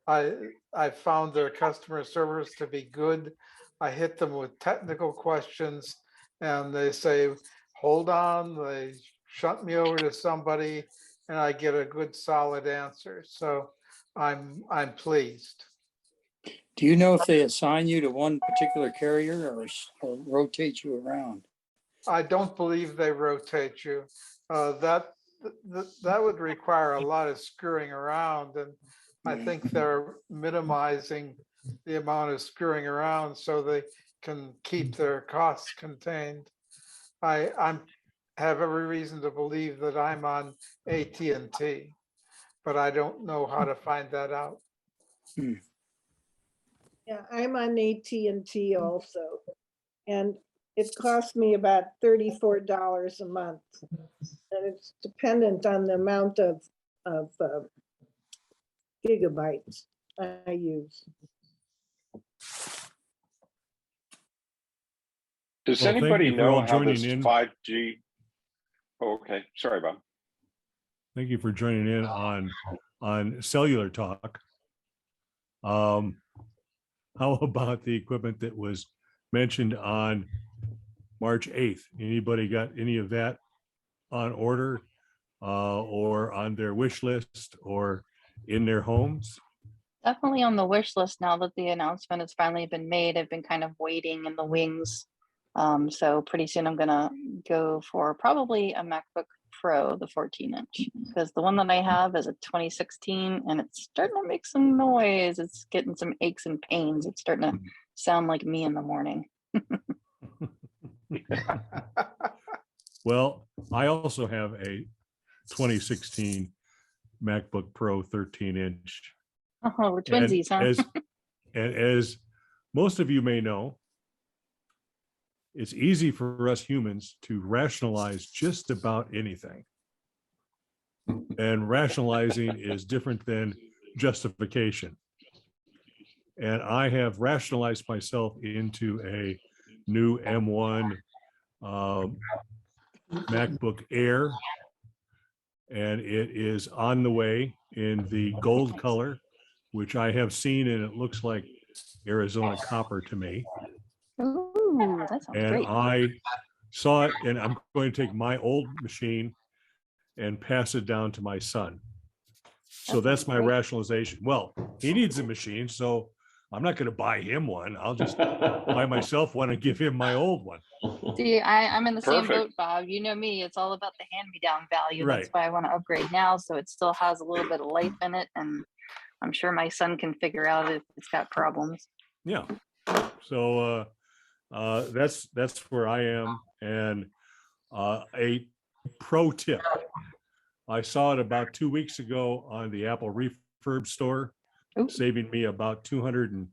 I found their customer service to be good. I hit them with technical questions and they say, hold on, they shunt me over to somebody and I get a good solid answer. So I'm pleased. Do you know if they assign you to one particular carrier or rotate you around? I don't believe they rotate you. That would require a lot of screwing around, and I think they're minimizing the amount of screwing around so they can keep their costs contained. I have every reason to believe that I'm on AT&T, but I don't know how to find that out. Yeah, I'm on AT&T also, and it costs me about $34 a month, and it's dependent on the amount of gigabytes I use. Does Well, thank anybody you for know all how joining this in. 5G? Oh, okay. Sorry, Bob. Thank you for joining in on cellular talk. How about the equipment that was mentioned on March 8th? Anybody got any of that on order or on their wish list or in their homes? Definitely on the wish list now that the announcement has finally been made. I've been kind of waiting in the wings. So pretty soon I'm gonna go for probably a MacBook Pro, the 14-inch, because the one that I have is a 2016 and it's starting to make some noise. It's getting some aches and pains. It's starting to sound like me in the morning. Well, I also have a 2016 MacBook Pro 13-inch. Oh, we're twinsies, huh? And as most of you may know, it's easy for us humans to rationalize just about anything. And rationalizing is different than justification. And I have rationalized myself into a new M1 MacBook Air. And it is on the way in the gold color, which I have seen, and it looks like Arizona copper to me. Ooh, that sounds And great. I saw it, and I'm going to take my old machine and pass it down to my son. So that's my rationalization. Well, he needs a machine, so I'm not going to buy him one. I'll just buy myself one and give him my old one. See, I'm in the same Perfect. boat, Bob. You know me, it's all about the hand-me-down value. Right. That's why I want to upgrade now, so it still has a little bit of life in it, and I'm sure my son can figure out if it's got problems. Yeah. So that's where I am. And a pro tip. I saw it about 2 weeks ago on the Apple refurb store, saving me about $260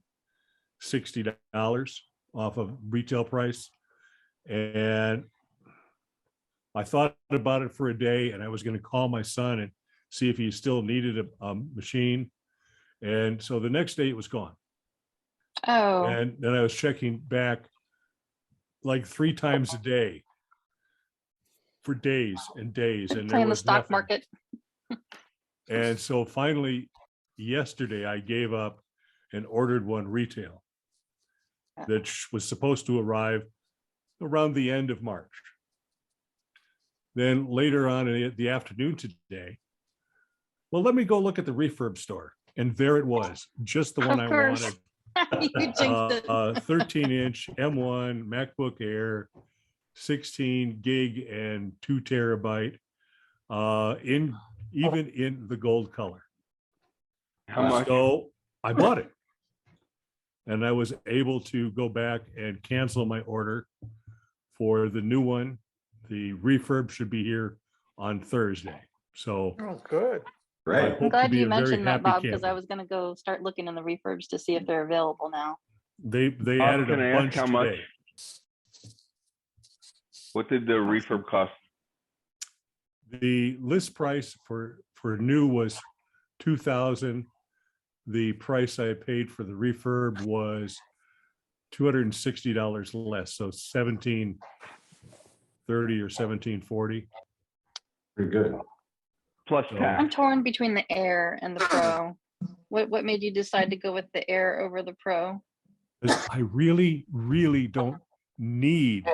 off of retail price. And I thought about it for a day, and I was going to call my son and see if he still needed a machine. And so the next day it was gone. Oh. And then I was checking back like 3 times a day for days and days, and there Playing the was stock nothing. market. And so finally, yesterday, I gave up and ordered one retail that was supposed to arrive around the end of March. Then later on in the afternoon today, well, let me go look at the refurb store. And there it was, just the one I wanted. You jinxed it. 13-inch M1 MacBook Air, 16 gig and 2 terabyte, even in the gold color. How much? So I bought it, and I was able to go back and cancel my order for the new one. The refurb should be here on Thursday. So Oh, good. I hope I'm to glad be you a very mentioned that, happy Bob, because camper. I was going to go start looking in the refurbs to see if they're available now. They added Can I a ask bunch how much? today. What did the refurb cost? The list price for new was $2,000. The price I paid for the refurb was $260 less, so $1,730 or $1,740. Pretty good. Plus tax. I'm torn between the Air and the Pro. What made you decide to go with the Air over the Pro? 'Cause I really, really don't need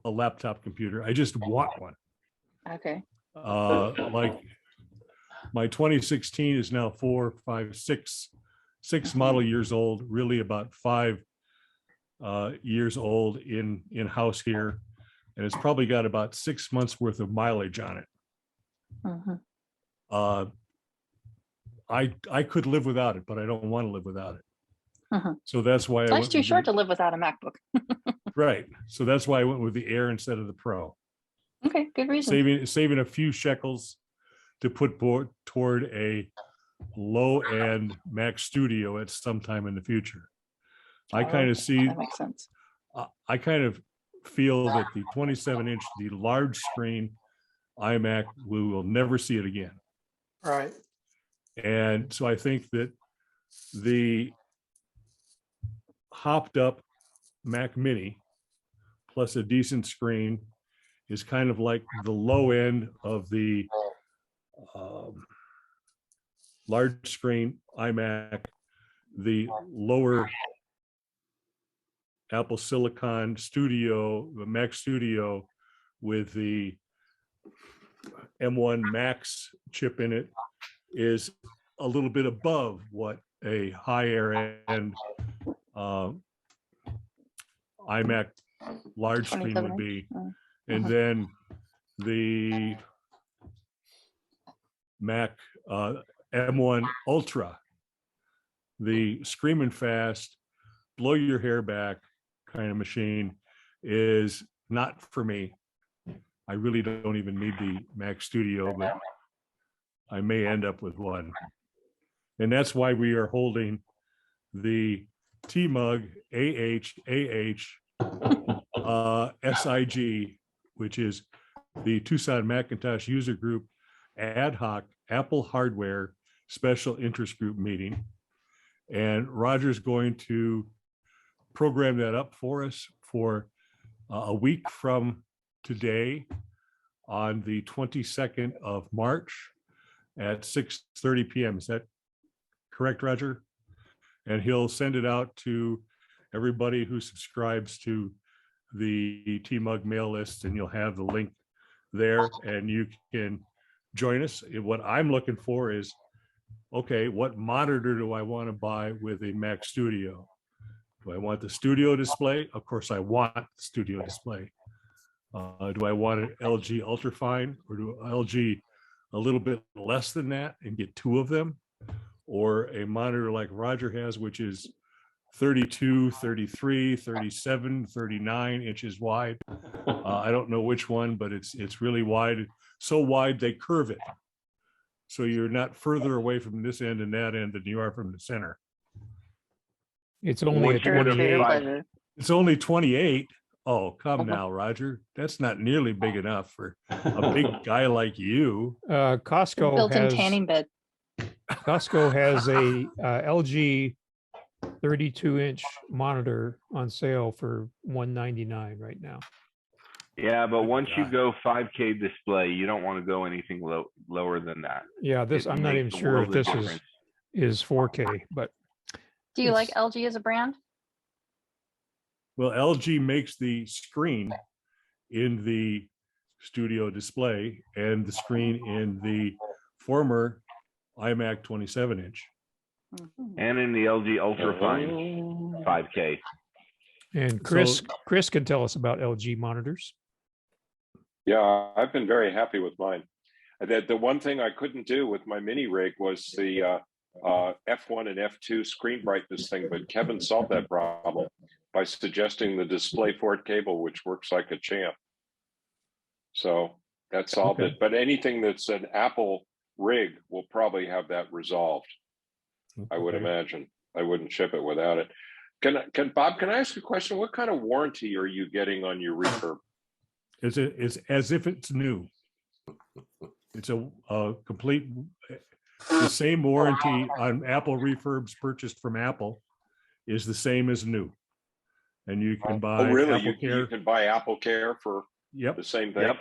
a laptop computer. I just want one. Okay. Like my 2016 is now 6 model years old, really about 5 years old in house here. And it's probably got about 6 months worth of mileage on it. I could live without it, but I don't want to live without it. So that's why I Life's went too with short to live without a MacBook. right. So that's why I went with the Air instead of the Pro. Okay, good reason. Saving a few shekels to put toward a low-end Mac Studio at some time in the future. I kind of see. That makes sense. I kind of feel that the 27-inch, the large screen iMac, we will never see it again. Right. And so I think that the hopped up Mac Mini plus a decent screen is kind of like the low end of the large screen iMac, the lower Apple Silicon Studio, the Mac Studio with the M1 Max chip in it is a little bit above what a higher end iMac large screen 27 would be. inch? And then the Mac M1 Ultra, the screaming fast, blow your hair back kind of machine, is not for me. I really don't even need the Mac Studio, but I may end up with one. And that's why we are holding the T-Mug SIG, which is the Tucson Macintosh User Group ad hoc Apple hardware special interest group meeting. And Roger's going to program that up for us for a week from today on the 22nd of March at 6:30 p.m. Is that correct, Roger? And he'll send it out to everybody who subscribes to the T-Mug mail list, and you'll have the link there and you can join us. What I'm looking for is, okay, what monitor do I want to buy with a Mac Studio? Do I want the studio display? Of course, I want the studio display. Do I want an LG Ultrafine, or do LG a little bit less than that and get two of them? Or a monitor like Roger has, which is 32, 33, 37, 39 inches wide. I don't know which one, but it's really wide. So wide they curve it. So you're not further away from this end and that end than you are from the center. It's only a 28. It's only 28. Oh, come now, Roger. That's not nearly big enough for a big guy like you. Costco Built-in has tanning bed. Costco has a LG 32-inch monitor on sale for $199 right now. Yeah, but once you go 5K display, you don't want to go anything lower than that. Yeah, this I'm not even sure if this is 4K, but Do you like LG as a brand? Well, LG makes the screen in the studio display and the screen in the former iMac 27-inch. And in the LG Ultrafine 5K. And Chris can tell us about LG monitors. Yeah, I've been very happy with mine. The one thing I couldn't do with my mini rig was the F1 and F2 screen brightness thing, but Kevin solved that problem by suggesting the DisplayPort cable, which works like a champ. So that solved it. But anything that's an Apple rig will probably have that resolved. I would imagine. I wouldn't ship it without it. Bob, can I ask a question? What kind of warranty are you getting on your refurb? It's as if it's new. It's a complete, the same warranty on Apple refurbs purchased from Apple is the same as new. And you can buy Apple Care. You can buy Apple Care for the same thing?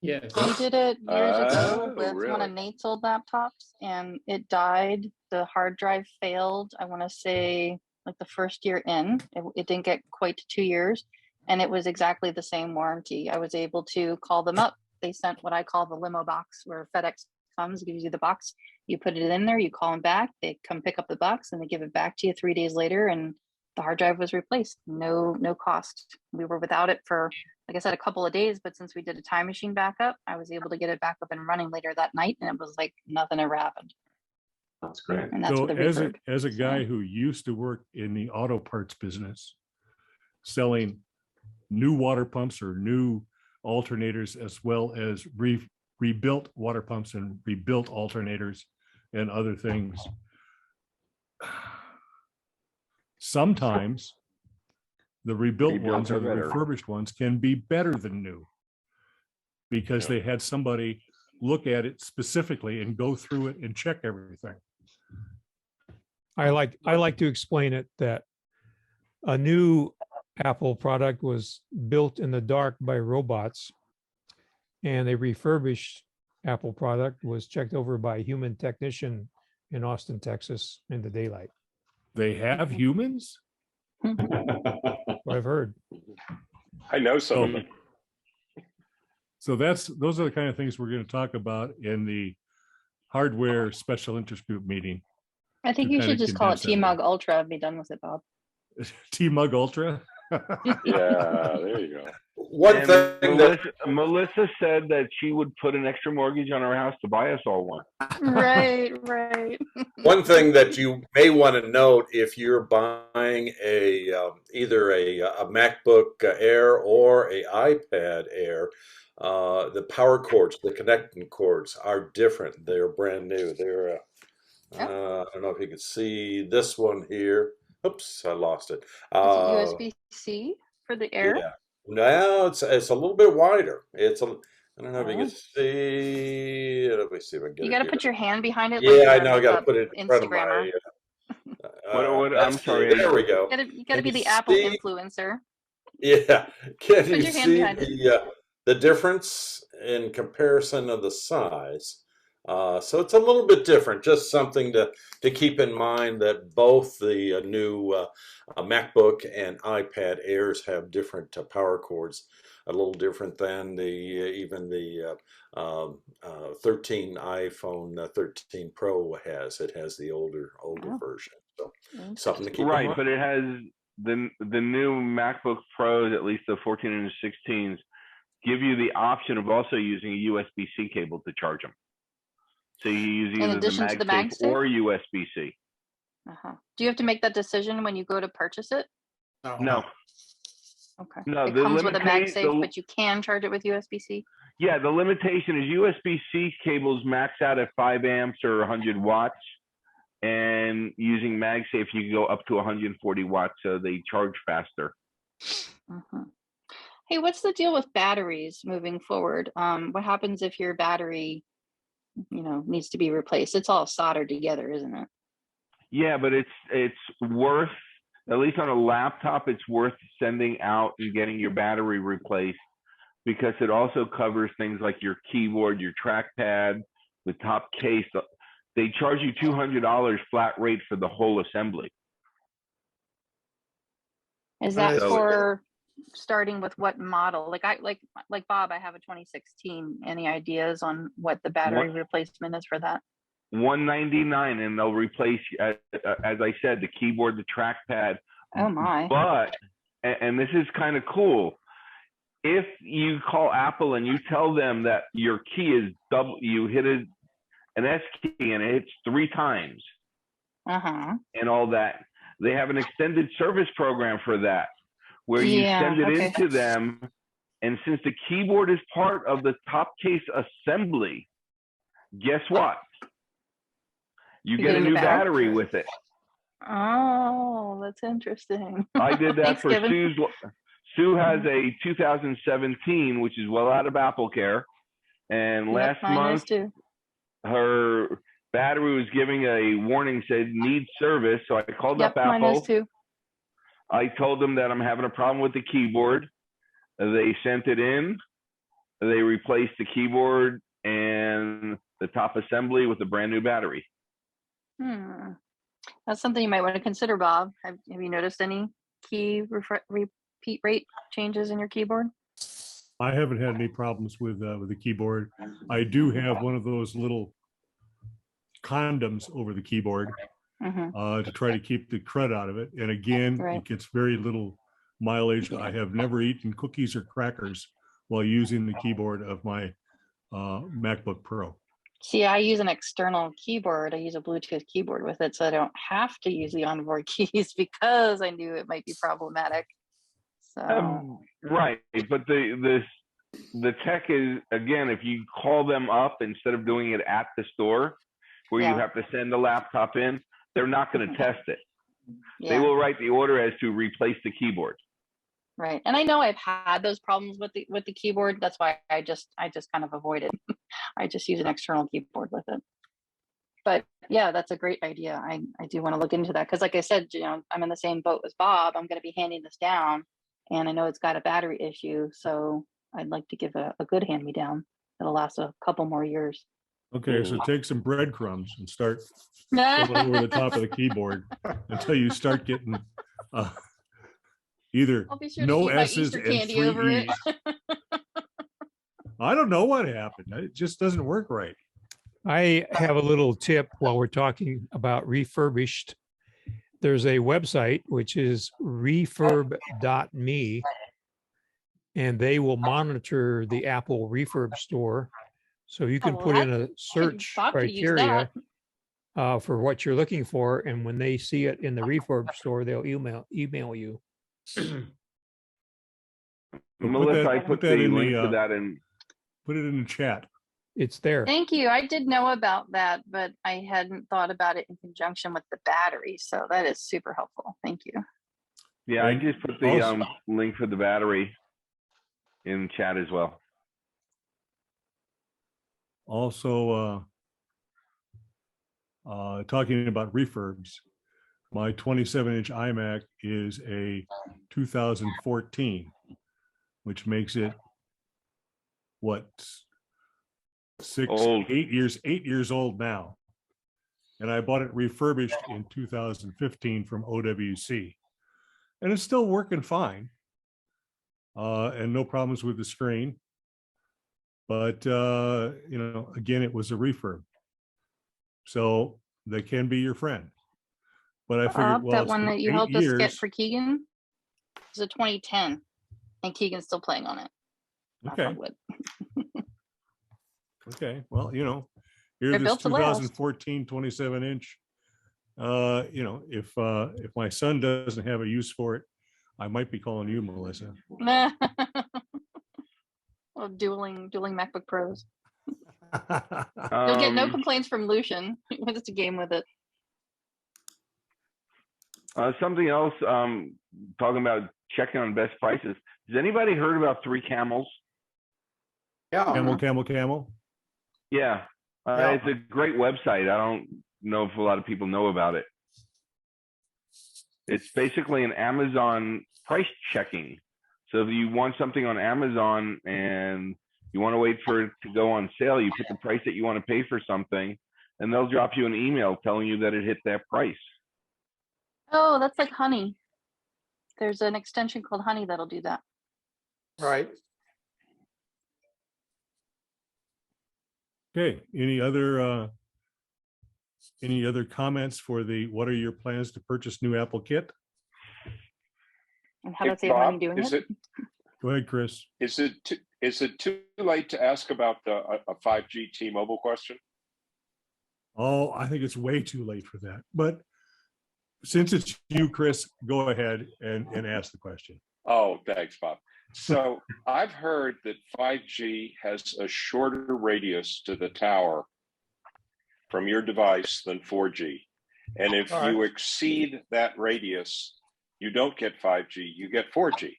Yes. We did it years ago with really? one of Nate's old laptops, and it died. The hard drive failed, I want to say like the first year in. It didn't get quite to 2 years, and it was exactly the same warranty. I was able to call them up. They sent what I call the limo box, where FedEx comes, gives you the box, you put it in there, you call them back, they come pick up the box, and they give it back to you 3 days later, and the hard drive was replaced. No cost. We were without it for, like I said, a couple of days, but since we did a time machine backup, I was able to get it back up and running later that night, and it was like nothing ever happened. That's great. And that's So for the refurb. as a guy who used to work in the auto parts business, selling new water pumps or new alternators, as well as rebuilt water pumps and rebuilt alternators and other things, sometimes the rebuilt ones or the refurbished ones can be better than new because they had somebody look at it specifically and go through it and check everything. I like to explain it that a new Apple product was built in the dark by robots, and a refurbished Apple product was checked over by a human technician in Austin, Texas in the daylight. They have humans? What I've heard. I know some of them. So those are the kind of things we're going to talk about in the hardware special interest group meeting. I think to you kind should of just call it condense that. T-Mug Ultra and be done with it, Bob. T-Mug Ultra. Yeah, there you go. One And thing that Melissa said that she would put an extra mortgage on our house to buy us all one. Right, right. One thing that you may want to note if you're buying either a MacBook Air or a iPad Air, the power cords, the connecting cords are different. They're brand new. They're I don't know if you can see this one here. Oops, I lost it. Is it USB-C for the Air? Yeah. No, it's a little bit wider. I don't know if you can Oh. see. Let me see if I can get You it got to here. put your hand behind it. Yeah, I like know. I got to makeup put it in front of Instagrammer. my. What I'm let's see. sorry. There we go. You got to Can be you the Apple see? influencer. Yeah. Can Put you your hand see behind the difference in comparison of the size? So it's a little bit different. Just something to keep in mind that both the new MacBook and iPad Airs have different power cords, a little different than even the 13 iPhone 13 Pro has. It has the older version. So something to keep in Right, mind. but it has the new MacBook Pros, at least the 14 and 16s, give you the option of also using a USB-C cable to charge them. So you use In either the addition to the MagSafe MagSafe? or USB-C. Do you have to make that decision when you go to purchase it? No. Okay. No, It the comes with a limita- MagSafe, the- but you can charge it with USB-C? Yeah, the limitation is USB-C cables max out at 5 amps or 100 watts. And using MagSafe, you can go up to 140 watts, so they charge faster. Hey, what's the deal with batteries moving forward? What happens if your battery, needs to be replaced? It's all soldered together, isn't it? Yeah, but it's worth, at least on a laptop, it's worth sending out and getting your battery replaced, because it also covers things like your keyboard, your trackpad, the top case. They charge you $200 flat rate for the whole assembly. Is that So- for starting with what model? Like Bob, I have a 2016. Any ideas on what the battery replacement is for that? $199, and they'll replace, as I said, the keyboard, the trackpad. Oh my. But, and this is kind of cool, if you call Apple and you tell them that your key is double, you hit an S key and it hits 3 times and all that, they have an extended service program for that, where you send it into them. And since the keyboard is part of the top case assembly, guess what? You get a new battery with it. Oh, that's interesting. I did that Thanks, for Kevin. Sue has a 2017, which is well out of Apple Care. And Yep, last mine is month, too. her battery was giving a warning, said needs service. So I called up Mine is Apple. too. I told them that I'm having a problem with the keyboard. They sent it in. They replaced the keyboard and the top assembly with a brand new battery. That's something you might want to consider, Bob. Have you noticed any key repeat rate changes in your keyboard? I haven't had any problems with the keyboard. I do have one of those little condoms over the keyboard to try to keep the crud out of it. And again, it gets very little mileage. I have never eaten cookies or crackers while using the keyboard of my MacBook Pro. See, I use an external keyboard. I use a Bluetooth keyboard with it, so I don't have to use the onboard keys because I knew it might be problematic. So Right, but the tech is, again, if you call them up instead of doing it at the store where you have to send the laptop in, they're not going to test it. They will write the order as to replace the keyboard. Right, and I know I've had those problems with the keyboard. That's why I just kind of avoid it. I just use an external keyboard with it. But yeah, that's a great idea. I do want to look into that because, like I said, I'm in the same boat as Bob. I'm going to be handing this down, and I know it's got a battery issue, so I'd like to give a good hand-me-down that'll last a couple more years. Okay, so take some breadcrumbs and start going over the top of the keyboard until you start getting either I'll be sure to no eat my S's Easter and candy 3 over it. E's. I don't know what happened. It just doesn't work right. I have a little tip while we're talking about refurbished. There's a website which is refurb.me, and they will monitor the Apple refurb store. So you can well, put in that- a search Bob could use criteria that. for what you're looking for, and when they see it in the refurb store, they'll email you. Melissa, I put put that the in link the, to that in. Put it in the chat. It's there. Thank you. I did know about that, but I hadn't thought about it in conjunction with the battery. So that is super helpful. Thank you. Yeah, I And just put the link for the battery in chat as well. Also, talking about refurbs, my 27-inch iMac is a 2014, which makes it what, 8 years old now. And I bought it refurbished in 2015 from OWC, and it's still working fine, and no problems with the screen. But you know, again, it was a refurb, so they can be your friend. But I figured, well, that it's one been that you 8 helped us get years. for Keegan is a 2010, and Keegan's still playing on it. Knock on Okay. wood. Okay, well, you know, here They're this built to last. 2014 27-inch. You know, if my son doesn't have a use for it, I might be calling you, Melissa. Well, dueling MacBook Pros. You'll get no complaints from Lucian. When it's a game with it. Something else, talking about checking on best prices. Has anybody heard about Three Camels? Yeah. Camel. Yeah, Yeah. it's a great website. I don't know if a lot of people know about it. It's basically an Amazon price checking. So if you want something on Amazon and you want to wait for it to go on sale, you put the price that you want to pay for something, and they'll drop you an email telling you that it hit that price. Oh, that's like Honey. There's an extension called Honey that'll do that. Right. Okay, any other comments for the what are your plans to purchase new Apple kit? And how Hey, to save money Bob, doing is it. Go ahead, Chris. Is it too late to ask about a 5G T-Mobile question? Oh, I think it's way too late for that. But since it's you, Chris, go ahead and ask the question. Oh, thanks, Bob. So I've heard that 5G has a shorter radius to the tower from your device than 4G. And if All right. you exceed that radius, you don't get 5G, you get 4G.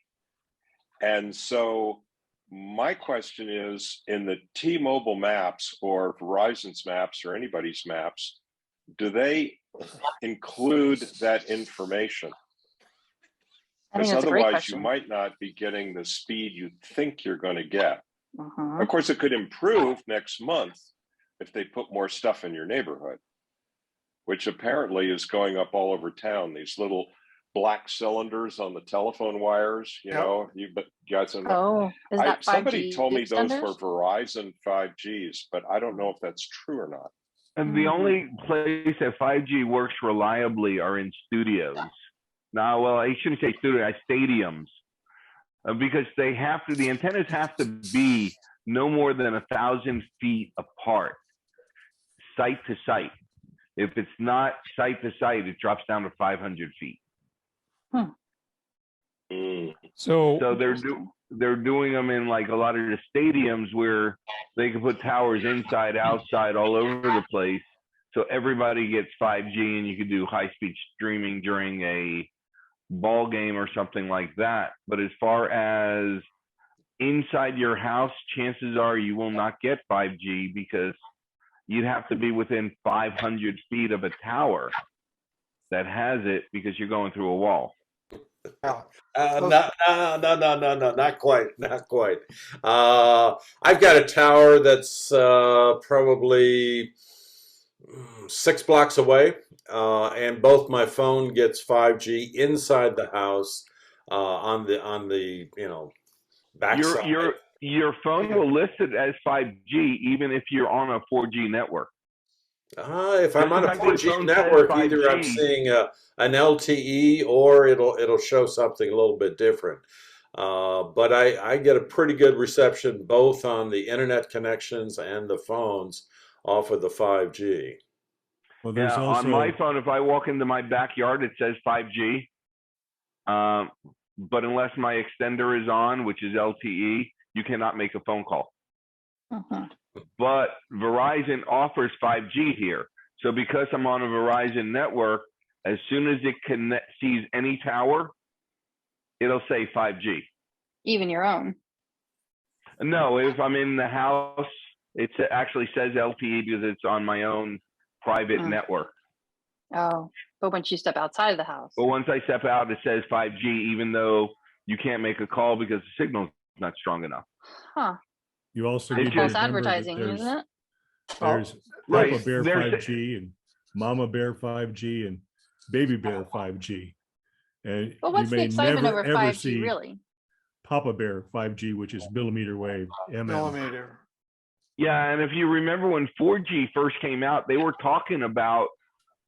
And so my question is, in the T-Mobile maps or Verizon's maps or anybody's maps, do they include that information? I think Because that's a great otherwise you question. might not be getting the speed you think you're going to get. Uh-huh. Of course, it could improve next month if they put more stuff in your neighborhood, which apparently is going up all over town. These little black cylinders on the telephone wires, you know, you guys know. Oh, is that 5G Somebody told me those were extenders? Verizon 5Gs, but I don't know if that's true or not. And the only place that 5G works reliably are in studios. Now, well, I shouldn't say studios, stadiums, because they have to. The antennas have to be no more than 1,000 feet apart, site to site. If it's not site to site, it drops down to 500 feet. So they're doing them in like a lot of the stadiums where they can put towers inside, outside, all over the place. So everybody gets 5G, and you can do high-speed streaming during a ball game or something like that. But as far as inside your house, chances are you will not get 5G because you'd have to be within 500 feet of a tower that has it because you're going through a wall. No, not quite, not quite. I've got a tower that's probably 6 blocks away, and both my phone gets 5G inside the house on the backside. Your phone will list it as 5G even if you're on a 4G network. If I'm on a 4G network, either I'm seeing an LTE or it'll show something a little bit different. But I get a pretty good reception both on the internet connections and the phones off of the 5G. Well, Yeah, on my phone, if I walk into my backyard, it says 5G. But unless my extender is on, which is LTE, you cannot make a phone call. But Verizon offers 5G here. So because I'm on a Verizon network, as soon as it sees any tower, it'll say 5G. Even your own? No, if I'm in the house, it actually says LTE because it's on my own private network. Oh, but once you step outside of the house. But once I step out, it says 5G, even though you can't make a call because the signal's not strong enough. Huh. You also That's need to false remember advertising, that isn't it? there's Right. Papa Bear There's- 5G and Mama Bear 5G and Baby Bear 5G. And But what's you the may excitement never over ever 5G see really? Papa Bear 5G, which is millimeter wave, Millimeter. Yeah, and if you remember when 4G first came out, they were talking about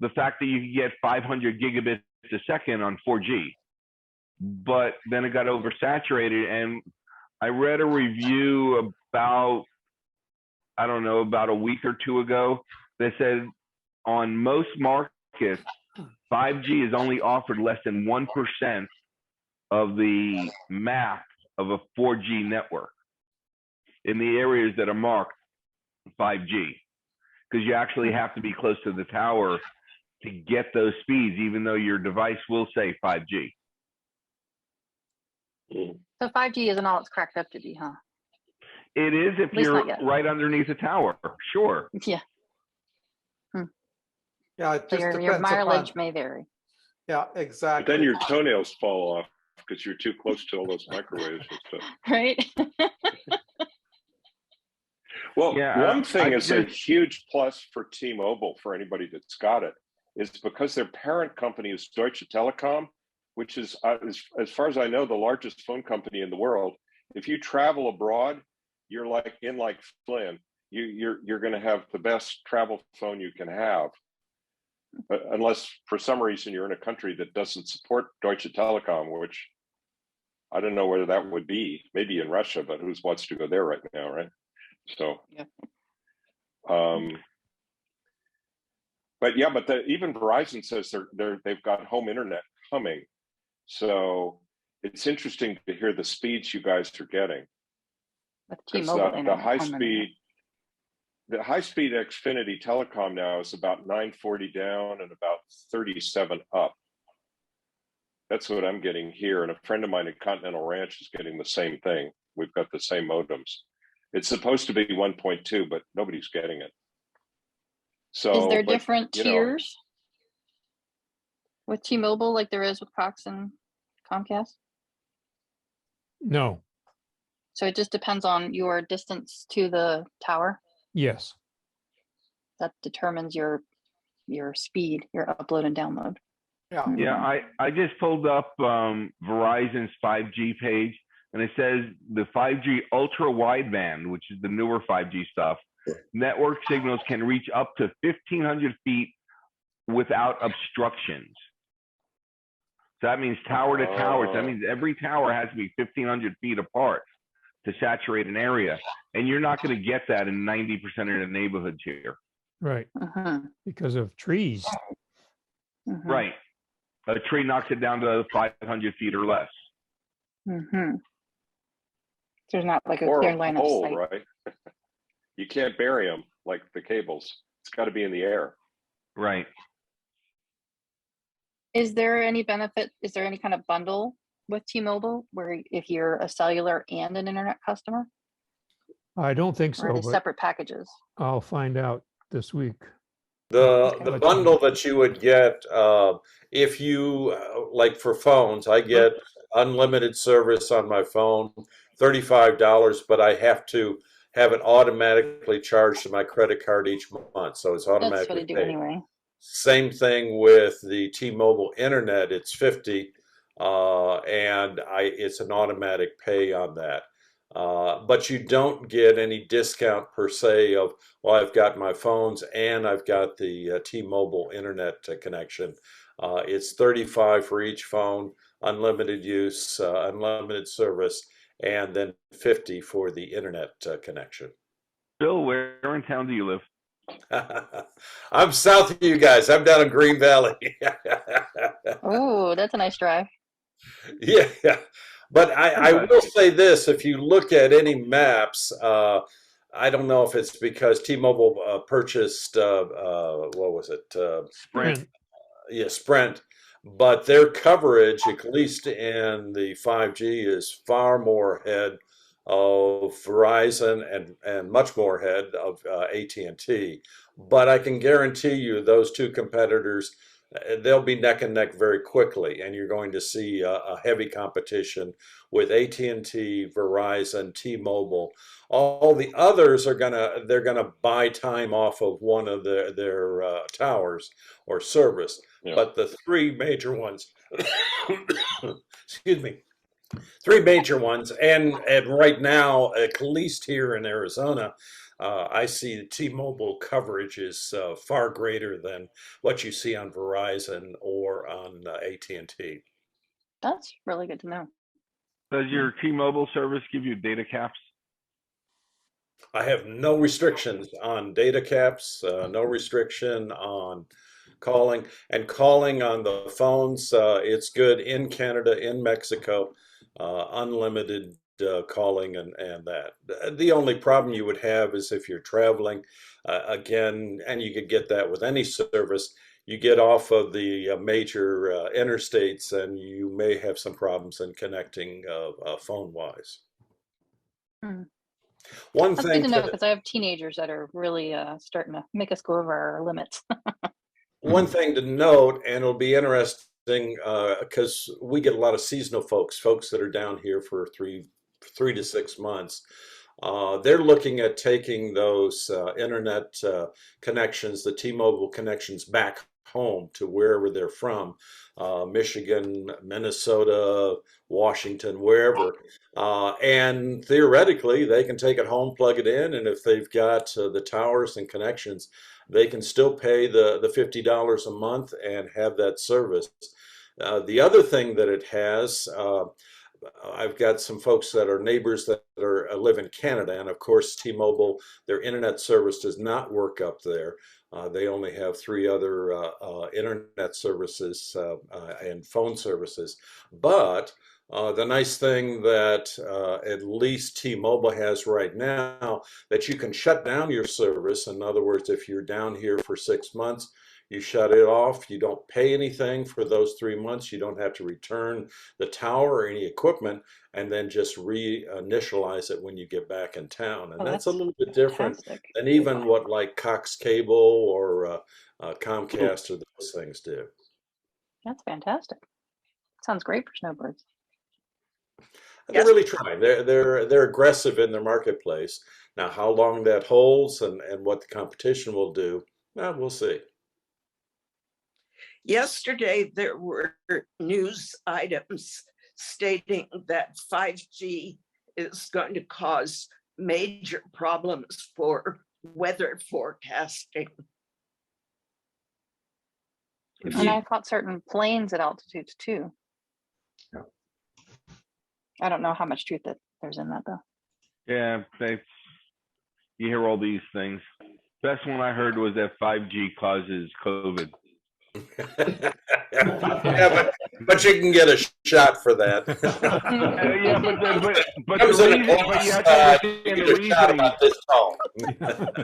the fact that you could get 500 gigabits a second on 4G. But then it got oversaturated, and I read a review about, I don't know, about a week or two ago that said on most markets, 5G is only offered less than 1% of the map of a 4G network in the areas that are marked 5G, because you actually have to be close to the tower to get those speeds, even though your device will say 5G. So 5G isn't all it's cracked up to be, huh? It is if At least you're not yet. right underneath a tower, sure. Yeah. Yeah, it So just your depends mileage upon, may vary. yeah, But exactly. then your toenails fall off because you're too close to all those microwaves and stuff. Right? Well, Yeah, one thing I is a just- huge plus for T-Mobile for anybody that's got it is because their parent company is Deutsche Telekom, which is, as far as I know, the largest phone company in the world. If you travel abroad, you're like Flynn. You're going to have the best travel phone you can have, unless for some reason you're in a country that doesn't support Deutsche Telekom, which I don't know whether that would be. Maybe in Russia, but who wants to go there right now, right? So, but yeah, but even Verizon says they've got home internet coming. So it's interesting to hear the speeds you guys are getting. With T-Mobile, they The know high home speed, the high speed Xfinity Telecom now is about 940 down and about 37 up. That's what I'm getting here, and a friend of mine at Continental Ranch is getting the same thing. We've got the same modems. It's supposed to be 1.2, but nobody's getting it. So, Is there but, different you know, tiers with T-Mobile like there is with Cox and Comcast? No, So it just depends on your distance to the tower yes. that determines your speed, your upload and download. Yeah. Yeah, I just pulled up Verizon's 5G page, and it says the 5G ultra wideband, which is the newer 5G stuff, network signals can reach up to 1,500 feet without obstructions. So that means tower to tower. So that means every tower has to be 1,500 feet apart to saturate an area. And you're not going to get that in 90% of the neighborhoods here. Right. Because of trees. Right. A tree knocks it down to 500 feet or less. There's not like a or clear a line of pole, sight. right? You can't bury them like the cables. It's got to be in the air. Right. Is there any benefit? Is there any kind of bundle with T-Mobile where if you're a cellular and an internet customer? I don't think Or are so, they but separate packages? I'll find out this week. The bundle that you would get if you like for phones, I get unlimited service on my phone, $35, but I have to have it automatically charged to my credit card each month, so it's That's what I automatically do paid. anyway. Same thing with the T-Mobile internet, it's 50, and it's an automatic pay on that. But you don't get any discount per se of, well, I've got my phones and I've got the T-Mobile internet connection. It's 35 for each phone, unlimited use, unlimited service, and then 50 for the internet connection. Bill, where in town do you live? I'm south of you guys. I'm down in Green Valley. Oh, that's a nice drive. Yeah, but I will say this: if you look at any maps, I don't know if it's because T-Mobile purchased what was it? Sprint. Yeah, Sprint. But their coverage, at least in the 5G, is far more ahead of Verizon and much more ahead of AT&T. But I can guarantee you those two competitors, they'll be neck and neck very quickly, and you're going to see a heavy competition with AT&T, Verizon, T-Mobile. All the others are they're gonna buy time off of one of their towers or service. Yeah. But the three major ones, excuse me, three major ones, and right now, at least here in Arizona, I see the T-Mobile coverage is far greater than what you see on Verizon or on AT&T. That's really good to know. Does your T-Mobile service give you data caps? I have no restrictions on data caps, no restriction on calling, and calling on the phones. It's good in Canada, in Mexico, unlimited calling and that. The only problem you would have is if you're traveling, again, and you could get that with any service, you get off of the major interstates and you may have some problems in connecting phone-wise. One That's thing good to know because I have teenagers that are really starting to make us go over our limits. One thing to note, and it'll be interesting because we get a lot of seasonal folks that are down here for three to 6 months. They're looking at taking those internet connections, the T-Mobile connections, back home to wherever they're from, Michigan, Minnesota, Washington, wherever. And theoretically, they can take it home, plug it in, and if they've got the towers and connections, they can still pay the $50 a month and have that service. The other thing that it has, I've got some folks that are neighbors that live in Canada, and of course T-Mobile, their internet service does not work up there. They only have 3 other internet services and phone services. But the nice thing that at least T-Mobile has right now, that you can shut down your service. In other words, if you're down here for 6 months, you shut it off. You don't pay anything for those 3 months. You don't have to return the tower or any equipment, and then just reinitialize it when you get back in town. And that's a little bit different than even what like Cox Cable or Comcast or those things do. That's fantastic. Sounds great for snowbirds. They're really trying. They're aggressive in their marketplace. Now, how long that holds and what the competition will do, we'll see. Yesterday, there were news items stating that 5G is going to cause major problems for weather forecasting. And I caught certain planes at altitudes too. I don't know how much truth that there's in that though. Yeah, you hear all these things. Best one I heard was that 5G causes COVID. Yeah, but you can get a shot for that. Yeah, but the reason, but you have to understand the reasoning.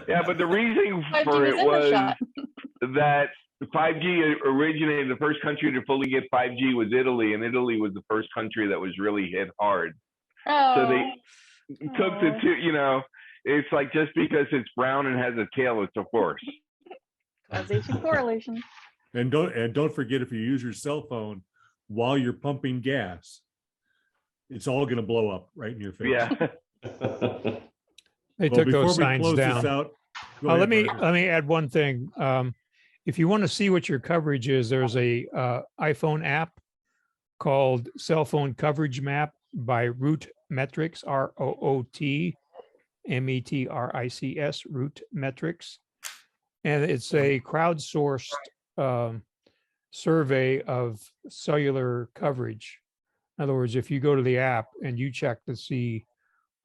Yeah, but the reasoning for it was that 5G originated. The first country to fully get 5G was Italy, and Italy was the first country that was really hit hard. So they took the two. You know, it's like just because it's brown and has a tail, it's a horse. Causation correlation. And don't forget, if you use your cell phone while you're pumping gas, it's all going to blow up right in your face. Yeah. They Well, took before those we signs close this down. out, go Let ahead, me Roger. add one thing. If you want to see what your coverage is, there's a iPhone app called Cell Phone Coverage Map by Root Metrics, ROOTMETRICS, Root Metrics. And it's a crowdsourced survey of cellular coverage. In other words, if you go to the app and you check to see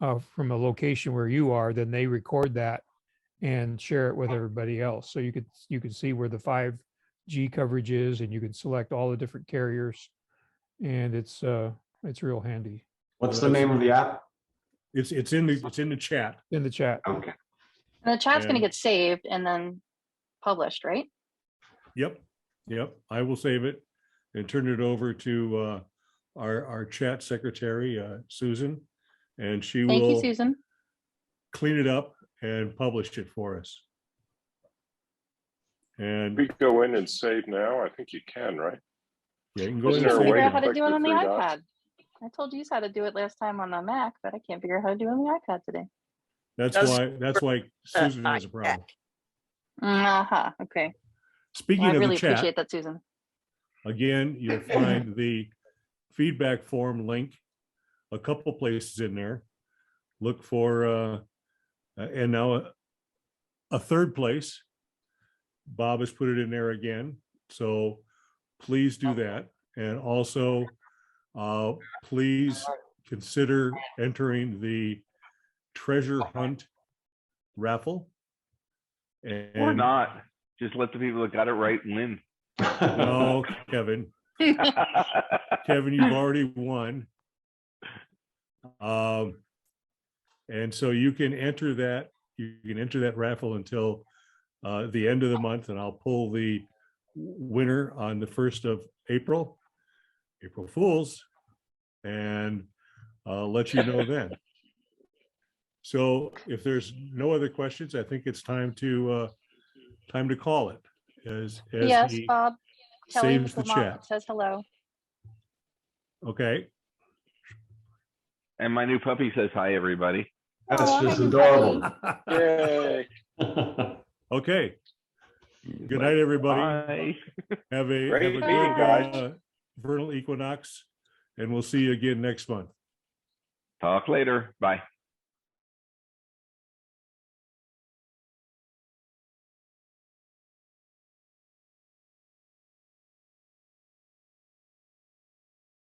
from a location where you are, then they record that and share it with everybody else. So you could see where the 5G coverage is, and you can select all the different carriers, and it's real handy. What's the name of the app? It's in the chat. In the chat. Okay. And the chat's going to And- get saved and then published, right? Yep. I will save it and turn it over to our chat secretary, Susan, and she Thank you, will Susan. clean it up and publish it for us. And We go in and save now. I think you can, right? yeah, you can go Isn't in there and a save way Figure it out how now. to do it on the Click the three iPad. dots. I told you how to do it last time on the Mac, but I can't figure out how to do it on the iPad today. That's why Susan has a problem. Okay. Speaking Well, I of really the chat, appreciate that, Susan. again, you'll find the feedback form link a couple places in there. Look for and now a third place. Bob has put it in there again, so please do that. And also, please consider entering the treasure hunt raffle. Or And not. Just let the people that got it right win. no, Kevin, you've already won. And so you can enter that. You can enter that raffle until the end of the month, and I'll pull the winner on the 1st of April, April Fools, and let you know then. So if there's no other questions, I think it's time to call it. As Yes, he Bob. Kelly saves the Lamont chat. says hello. Okay. And my new puppy says hi, everybody. That's Aw, just hi, new adorable. puppy. Yay. Okay. Good night, everybody. Bye. Have a Great good meeting, guys. vernal equinox, and we'll see you again next month. Talk later. Bye.